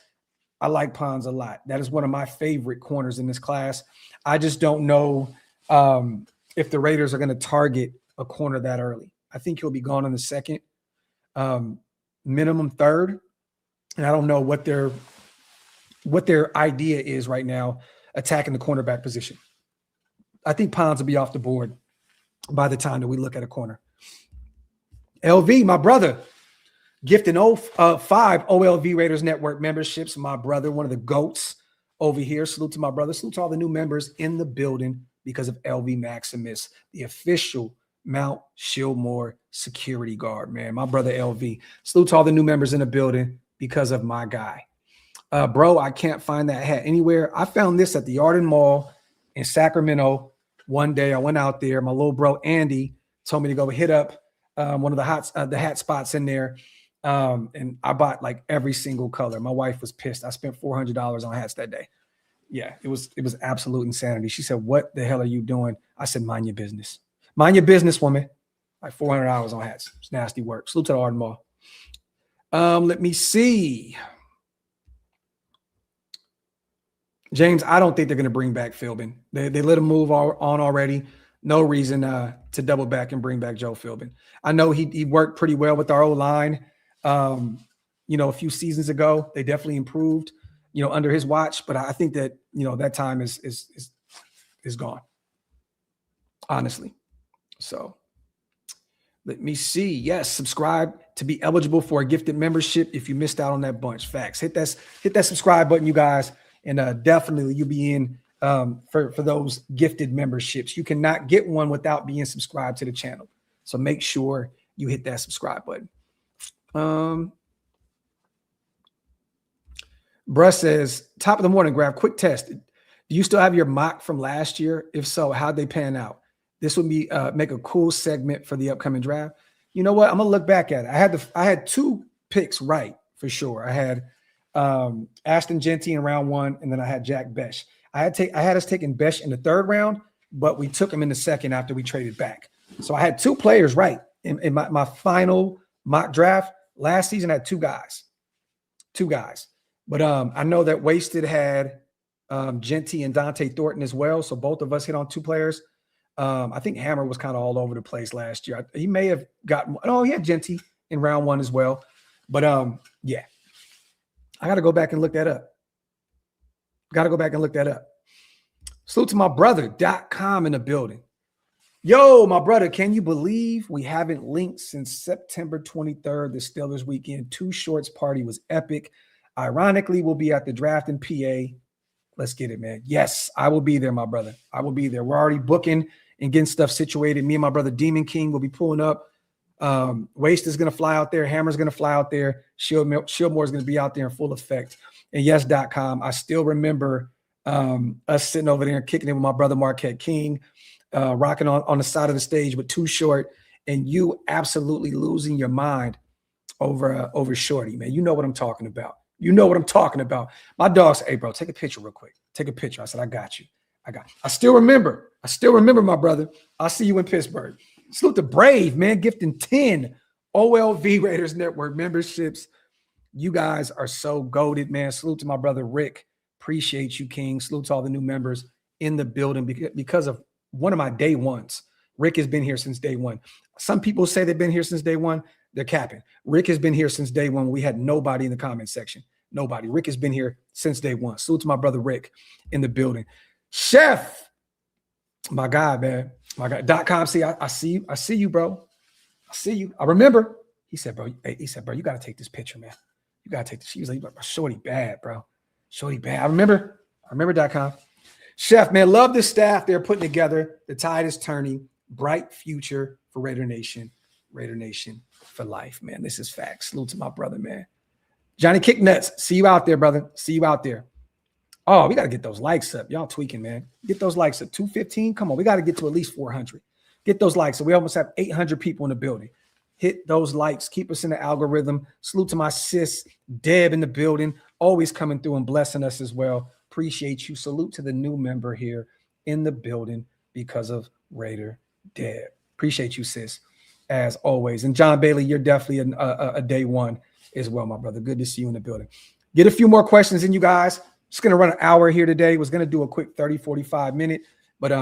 A: I like Pons a lot. That is one of my favorite corners in this class. I just don't know if the Raiders are going to target a corner that early. I think he'll be gone in the second, minimum third. And I don't know what their idea is right now attacking the cornerback position. I think Pons will be off the board by the time that we look at a corner. LV, my brother, gifting 5 OLV Raiders Network memberships. My brother, one of the GOATs over here. Salute to my brother. Salute to all the new members in the building because of LV Maximus, the official Mount Shillmore security guard, man. My brother LV. Salute to all the new members in the building because of my guy. Bro, I can't find that hat anywhere. I found this at the Arden Mall in Sacramento. One day I went out there. My little bro Andy told me to go hit up one of the hat spots in there. And I bought like every single color. My wife was pissed. I spent $400 on hats that day. Yeah, it was absolute insanity. She said, "What the hell are you doing?" I said, "Mind your business. Mind your business, woman." Like $400 on hats. It's nasty work. Salute to the Arden Mall. Let me see. James, I don't think they're going to bring back Philbin. They let him move on already. No reason to double back and bring back Joe Philbin. I know he worked pretty well with our O-line. You know, a few seasons ago, they definitely improved, you know, under his watch. But I think that, you know, that time is gone, honestly. So let me see. Yes, subscribe to be eligible for a gifted membership if you missed out on that bunch. Facts. Hit that subscribe button, you guys. And definitely you'll be in for those gifted memberships. You cannot get one without being subscribed to the channel. So make sure you hit that subscribe button. Bruh says, top of the morning, Graphk, quick test. Do you still have your mock from last year? If so, how'd they pan out? This would be make a cool segment for the upcoming draft. You know what? I'm gonna look back at it. I had 2 picks right for sure. I had Ashton Genty in round 1, and then I had Jack Besh. I had us taking Besh in the 3rd round, but we took him in the 2nd after we traded back. So I had 2 players right in my final mock draft last season. I had 2 guys. But I know that Wasted had Genty and Dante Thornton as well. So both of us hit on 2 players. I think Hammer was kind of all over the place last year. He may have gotten – he had Genty in round 1 as well. But, yeah. I got to go back and look that up. Salute to my brother.com in the building. Yo, my brother, can you believe we haven't linked since September 23rd, the Steelers weekend? 2 Shorts party was epic. Ironically, we'll be at the draft in PA. Let's get it, man. Yes, I will be there, my brother. I will be there. We're already booking and getting stuff situated. Me and my brother Demon King will be pulling up. Waste is going to fly out there. Hammer's going to fly out there. Shieldmore is going to be out there in full effect. And yes.com, I still remember us sitting over there and kicking it with my brother Marquette King, rocking on the side of the stage with Too Short, and you absolutely losing your mind over Shorty, man. You know what I'm talking about. You know what I'm talking about. My dog said, hey, bro, take a picture real quick. Take a picture. I said, I got you. I still remember. My brother. I'll see you in Pittsburgh. Salute the Brave, man, gifting 10 OLV Raiders Network memberships. You guys are so goated, man. Salute to my brother, Rick. Appreciate you, King. Salute to all the new members in the building because of one of my day ones. Rick has been here since day one. Some people say they've been here since day one. They're capping. Rick has been here since day one. We had nobody in the comment section. Nobody. Rick has been here since day one. Salute to my brother, Rick, in the building. Chef, my guy, man. My guy. .com. See, I see you. I see you, bro. I see you. I remember. He said, bro, you got to take this picture, man. You got to take this. He was like, shorty bad, bro. Shorty bad. I remember. .com. Chef, man, love the staff they're putting together. The tide is turning. Bright future for Raider Nation. Raider Nation for life, man. This is facts. Salute to my brother, man. Johnny Kicknuts. See you out there, brother. See you out there. Oh, we got to get those likes up. Y'all tweaking, man. Get those likes up. 215. Come on. We got to get to at least 400. Get those likes. So we almost have 800 people in the building. Hit those likes. Keep us in the algorithm. Salute to my sis, Deb, in the building. Always coming through and blessing us as well. Appreciate you. Salute to the new member here in the building because of Raider Deb. Appreciate you, sis, as always. And John Bailey, you're definitely a day one as well, my brother. Good to see you in the building. Get a few more questions in, you guys. Just going to run an hour here today. Was going to do a quick 30, 45 minute, but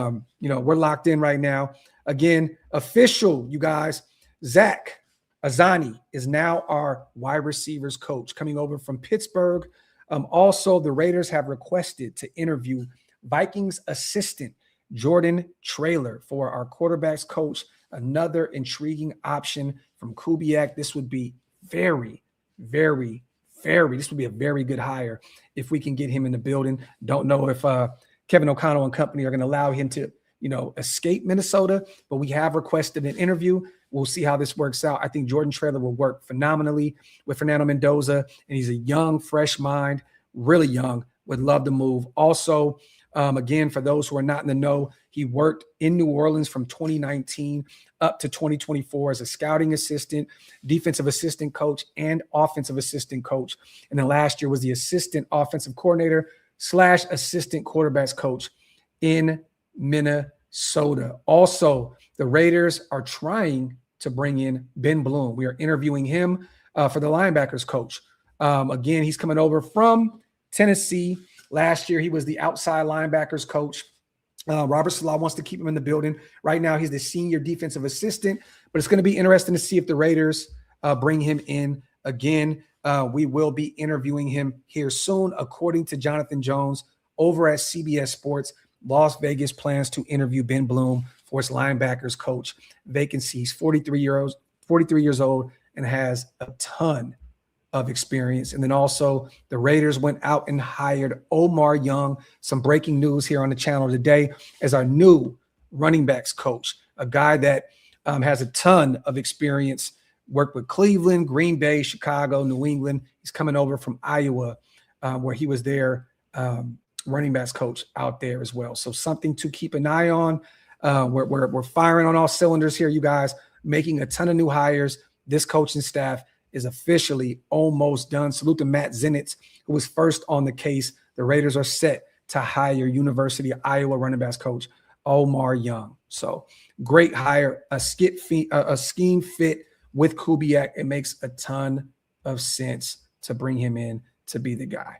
A: we're locked in right now. Again, official, you guys. Zach Azani is now our wide receivers coach coming over from Pittsburgh. Also, the Raiders have requested to interview Vikings assistant Jordan Traylor for our quarterbacks coach. Another intriguing option from Kubiak. This would be very, very, this would be a very good hire if we can get him in the building. Don't know if Kevin O'Connell and company are going to allow him to, escape Minnesota, but we have requested an interview. We'll see how this works out. I think Jordan Traylor will work phenomenally with Fernando Mendoza, and he's a young, fresh mind, really young, would love to move. Also, again, for those who are not in the know, he worked in New Orleans from 2019 up to 2024 as a scouting assistant, defensive assistant coach, and offensive assistant coach. And then last year was the assistant offensive coordinator / assistant quarterbacks coach in Minnesota. Also, the Raiders are trying to bring in Ben Bloom. We are interviewing him for the linebackers coach. Again, he's coming over from Tennessee. Last year, he was the outside linebackers coach. Robert Salah wants to keep him in the building. Right now, he's the senior defensive assistant, but it's going to be interesting to see if the Raiders bring him in again. We will be interviewing him here soon. According to Jonathan Jones over at CBS Sports, Las Vegas plans to interview Ben Bloom for its linebackers coach vacancy. He's 43 years old and has a ton of experience. And then also the Raiders went out and hired Omar Young. Some breaking news here on the channel today as our new running backs coach, a guy that has a ton of experience, worked with Cleveland, Green Bay, Chicago, New England. He's coming over from Iowa, where he was their running backs coach out there as well. So something to keep an eye on. We're firing on all cylinders here, you guys, making a ton of new hires. This coaching staff is officially almost done. Salute to Matt Zenitz, who was first on the case. The Raiders are set to hire University of Iowa running backs coach Omar Young. So great hire, a scheme fit with Kubiak. It makes a ton of sense to bring him in to be the guy.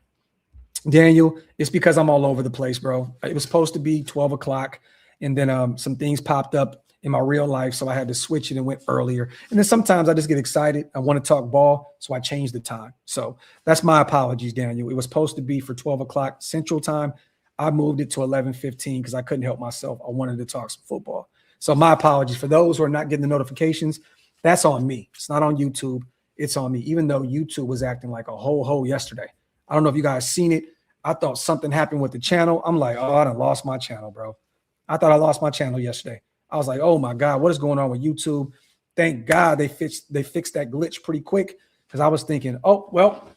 A: Daniel, it's because I'm all over the place, bro. It was supposed to be 12 o'clock, and then some things popped up in my real life, so I had to switch it and went earlier. And then sometimes I just get excited. I want to talk ball, so I changed the time. So that's my apologies, Daniel. It was supposed to be for 12 o'clock Central Time. I moved it to 11:15 because I couldn't help myself. I wanted to talk some football. So my apologies. For those who are not getting the notifications, that's on me. It's not on YouTube. It's on me, even though YouTube was acting like a ho-ho yesterday. I don't know if you guys seen it. I thought something happened with the channel. I'm like, oh, I done lost my channel, bro. I thought I lost my channel yesterday. I was like, oh my God, what is going on with YouTube? Thank God they fixed that glitch pretty quick, because I was thinking, oh, well,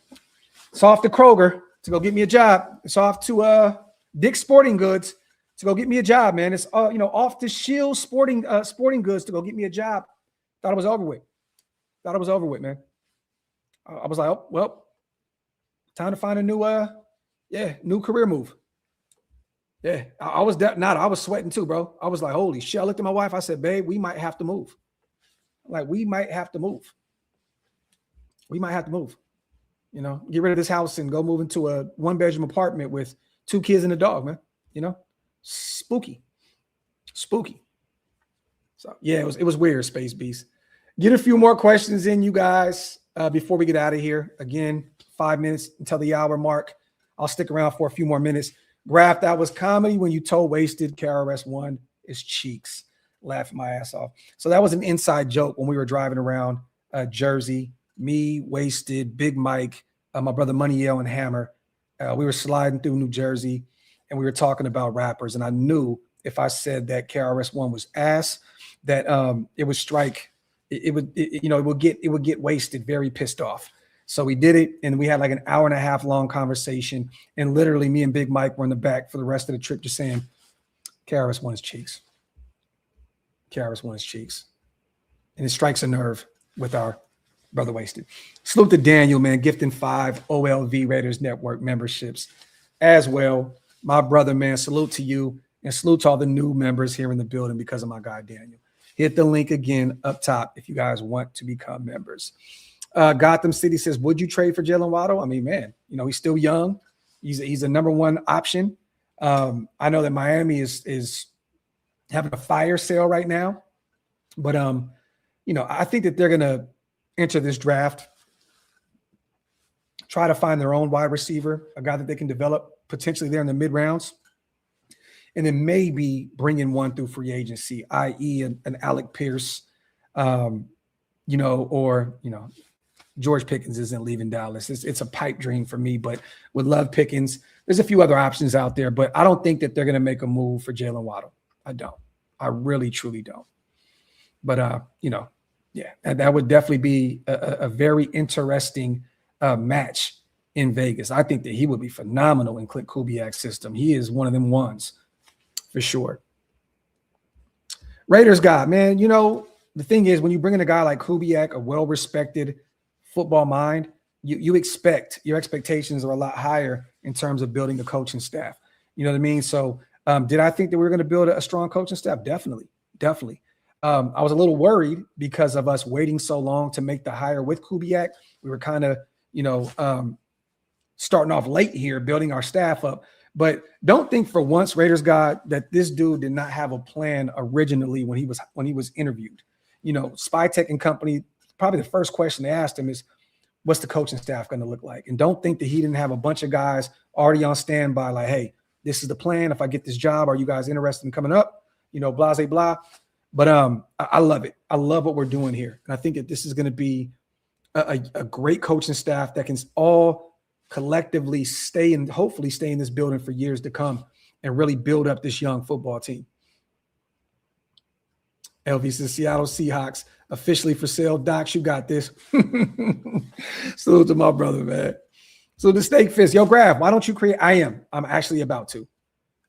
A: it's off to Kroger to go get me a job. It's off to Dick's Sporting Goods to go get me a job, man. It's off to Shield Sporting Goods to go get me a job. Thought it was over with. Man. I was like, oh, well, time to find a new career move. Yeah, I was I was sweating too, bro. I was like, holy shit. I looked at my wife. I said, babe, we might have to move. Like, we might have to move. We might have to move. You know, get rid of this house and go move into a 1-bedroom apartment with 2 kids and a dog, man. You know, spooky. So yeah, it was weird, Space Beast. Get a few more questions in, you guys, before we get out of here. Again, 5 minutes until the hour mark. I'll stick around for a few more minutes. Graphk, that was comedy when you told Wasted KRS-One is cheeks. Laughing my ass off. So that was an inside joke when we were driving around Jersey. Me, Wasted, Big Mike, my brother Money Yell, and Hammer. We were sliding through New Jersey, and we were talking about rappers. And I knew if I said that KRS-One was ass, that it would strike. It would get Wasted very pissed off. So we did it, and we had like an hour and a half long conversation. And literally, me and Big Mike were in the back for the rest of the trip, just saying, KRS-One is cheeks. KRS-One is cheeks. And it strikes a nerve with our brother Wasted. Salute to Daniel, man, gifting 5 OLV Raiders Network memberships as well. My brother, man, salute to you, and salute to all the new members here in the building because of my guy, Daniel. Hit the link again up top if you guys want to become members. Gotham City says, would you trade for Jalen Waddle? I mean, man, you know, he's still young. He's a number 1 option. I know that Miami is having a fire sale right now, but you know, I think that they're gonna enter this draft, try to find their own wide receiver, a guy that they can develop potentially there in the mid rounds, and then maybe bring in one through free agency, i.e. an Alec Pierce, you know, or, you know, George Pickens isn't leaving Dallas. It's a pipe dream for me, but would love Pickens. There's a few other options out there, but I don't think that they're going to make a move for Jalen Waddle. I don't. I really, truly don't. But, you know, yeah, that would definitely be a very interesting match in Vegas. I think that he would be phenomenal in Clint Kubiak's system. He is one of them ones for sure. Raiders guy, man, you know, the thing is, when you bring in a guy like Kubiak, a well-respected football mind, you expect, your expectations are a lot higher in terms of building a coaching staff. You know what I mean? So did I think that we were going to build a strong coaching staff? Definitely. I was a little worried because of us waiting so long to make the hire with Kubiak. We were kind of, you know, starting off late here, building our staff up. But don't think for once, Raiders guy, that this dude did not have a plan originally when he was interviewed. You know, Spytech and company, probably the first question they asked him is, what's the coaching staff going to look like? And don't think that he didn't have a bunch of guys already on standby, like, hey, this is the plan. If I get this job, are you guys interested in coming up? You know, blah, blah, blah. But I love it. I love what we're doing here. And I think that this is going to be a great coaching staff that can all collectively hopefully stay in this building for years to come and really build up this young football team. LV says Seattle Seahawks officially for sale. Docs, you got this. Salute to my brother, man. So the Snake Fist, yo, Graphk, why don't you create? I'm actually about to.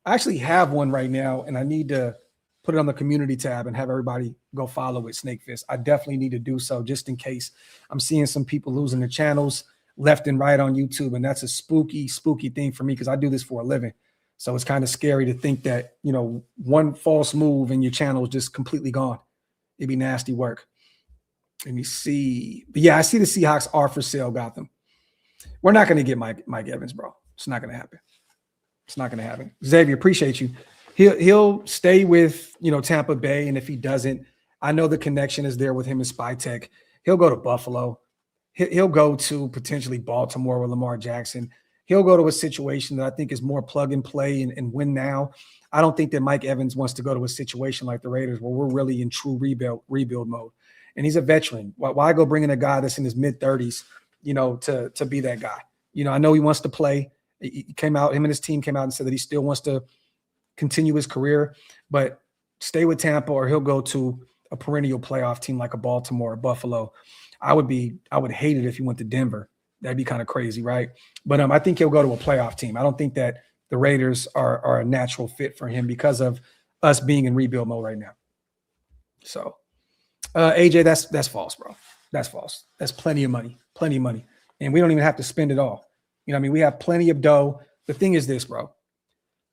A: I actually have one right now, and I need to put it on the community tab and have everybody go follow it, Snake Fist. I definitely need to do so just in case. I'm seeing some people losing their channels left and right on YouTube, and that's a spooky, spooky thing for me because I do this for a living. So it's kind of scary to think that, you know, one false move and your channel is just completely gone. It'd be nasty work. Let me see. But yeah, I see the Seahawks are for sale, Gotham. We're not going to get Mike Evans, bro. It's not going to happen. It's not going to happen. Xavier, appreciate you. He'll stay with, you know, Tampa Bay, and if he doesn't, I know the connection is there with him and Spytech. He'll go to Buffalo. He'll go to potentially Baltimore with Lamar Jackson. He'll go to a situation that I think is more plug and play and win now. I don't think that Mike Evans wants to go to a situation like the Raiders where we're really in true rebuild mode. And he's a veteran. Why go bring in a guy that's in his mid-30s, you know, to be that guy? You know, I know he wants to play. He came out, him and his team came out and said that he still wants to continue his career, but stay with Tampa or he'll go to a perennial playoff team like a Baltimore or Buffalo. I would hate it if he went to Denver. That'd be kind of crazy, right? But I think he'll go to a playoff team. I don't think that the Raiders are a natural fit for him because of us being in rebuild mode right now. So, AJ, that's false, bro. That's false. That's plenty of money, and we don't even have to spend it all. You know what I mean? We have plenty of dough. The thing is this, bro.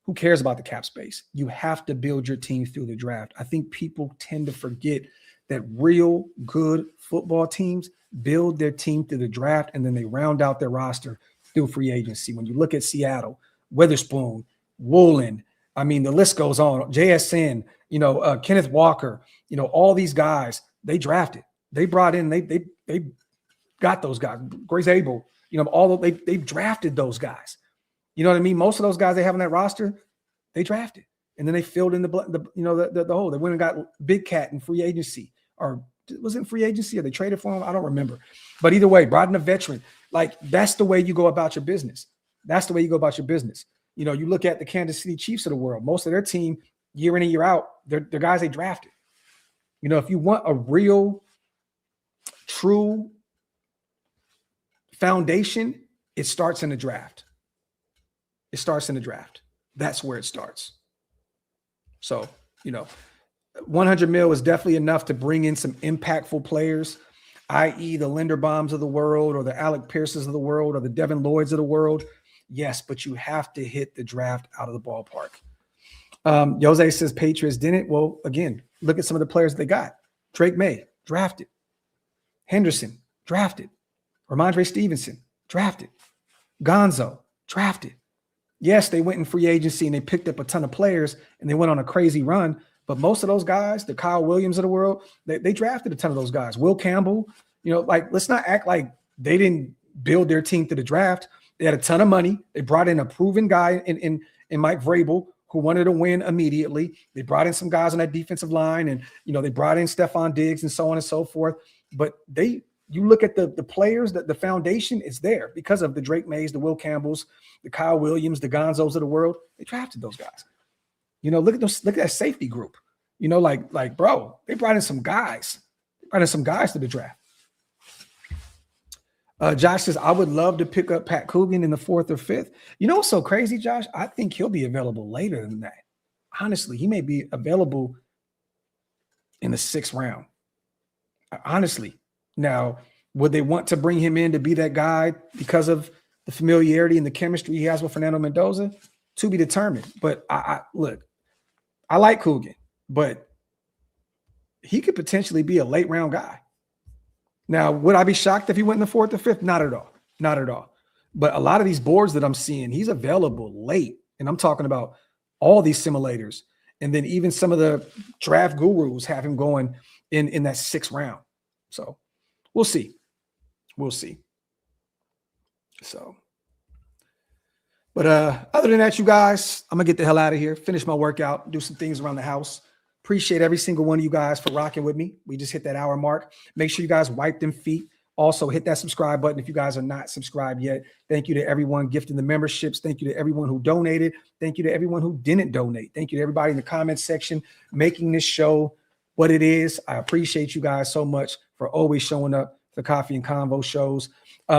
A: Who cares about the cap space? You have to build your team through the draft. I think people tend to forget that real good football teams build their team through the draft, and then they round out their roster through free agency. When you look at Seattle, Witherspoon, Woolen, I mean, the list goes on. JSN, Kenneth Walker, all these guys, they drafted. They brought in, they got those guys. Grace Abel, they drafted those guys. You know what I mean? Most of those guys they have on that roster, they drafted. And then they filled in the hole. They went and got Big Cat in free agency. Or was it in free agency or they traded for him? I don't remember. But either way, brought in a veteran. Like, that's the way you go about your business. That's the way you go about your business. You look at the Kansas City Chiefs of the world. Most of their team, year in and year out, they're guys they drafted. If you want a real, true foundation, it starts in the draft. It starts in the draft. That's where it starts. So, 100 mil is definitely enough to bring in some impactful players, i.e. the Linderbaums of the world or the Alec Pierces of the world or the Devin Lloyds of the world. Yes, but you have to hit the draft out of the ballpark. Jose says Patriots didn't. Well, again, look at some of the players they got. Drake May, drafted. Henderson, drafted. Ramondre Stevenson, drafted. Gonzo, drafted. Yes, they went in free agency and they picked up a ton of players and they went on a crazy run. But most of those guys, the Kyle Williams of the world, they drafted a ton of those guys. Will Campbell, let's not act like they didn't build their team through the draft. They had a ton of money. They brought in a proven guy in Mike Vrabel who wanted to win immediately. They brought in some guys on that defensive line and, they brought in Stephon Diggs and so on and so forth. But you look at the players, the foundation is there because of the Drake Mays, the Will Campbells, the Kyle Williams, the Gonzos of the world. They drafted those guys. Look at that safety group. Bro, they brought in some guys. To the draft. Josh says, I would love to pick up Pat Coogan in the 4th or 5th. What's so crazy, Josh? I think he'll be available later than that. Honestly, he may be available in the 6th round. Honestly. Now, would they want to bring him in to be that guy because of the familiarity and the chemistry he has with Fernando Mendoza? To be determined. But look, I like Coogan, but he could potentially be a late round guy. Now, would I be shocked if he went in the 4th or 5th? Not at all. Not at all. But a lot of these boards that I'm seeing, he's available late. And I'm talking about all these simulators. And then even some of the draft gurus have him going in that 6th round. So we'll see. We'll see. So, but other than that, you guys, I'm going to get the hell out of here, finish my workout, do some things around the house. Appreciate every single one of you guys for rocking with me. We just hit that hour mark. Make sure you guys wipe them feet. Also, hit that subscribe button if you guys are not subscribed yet. Thank you to everyone gifting the memberships. Thank you to everyone who donated. Thank you to everyone who didn't donate. Thank you to everybody in the comments section making this show what it is. I appreciate you guys so much for always showing up to Coffee and Convo shows.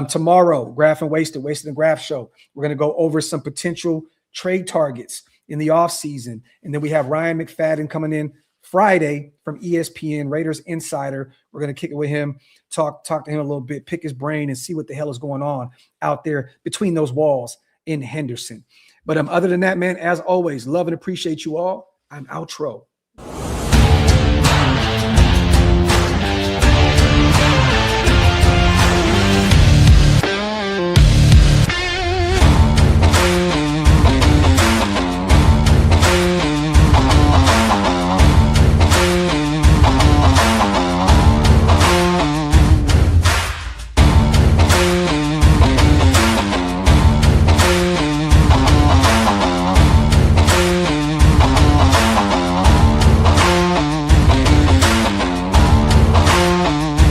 A: Tomorrow, Graphk and Wasted and Graphk show. We're going to go over some potential trade targets in the offseason. And then we have Ryan McFadden coming in Friday from ESPN, Raiders Insider. We're going to kick it with him, talk to him a little bit, pick his brain and see what the hell is going on out there between those walls in Henderson. But other than that, man, as always, love and appreciate you all. I'm outro.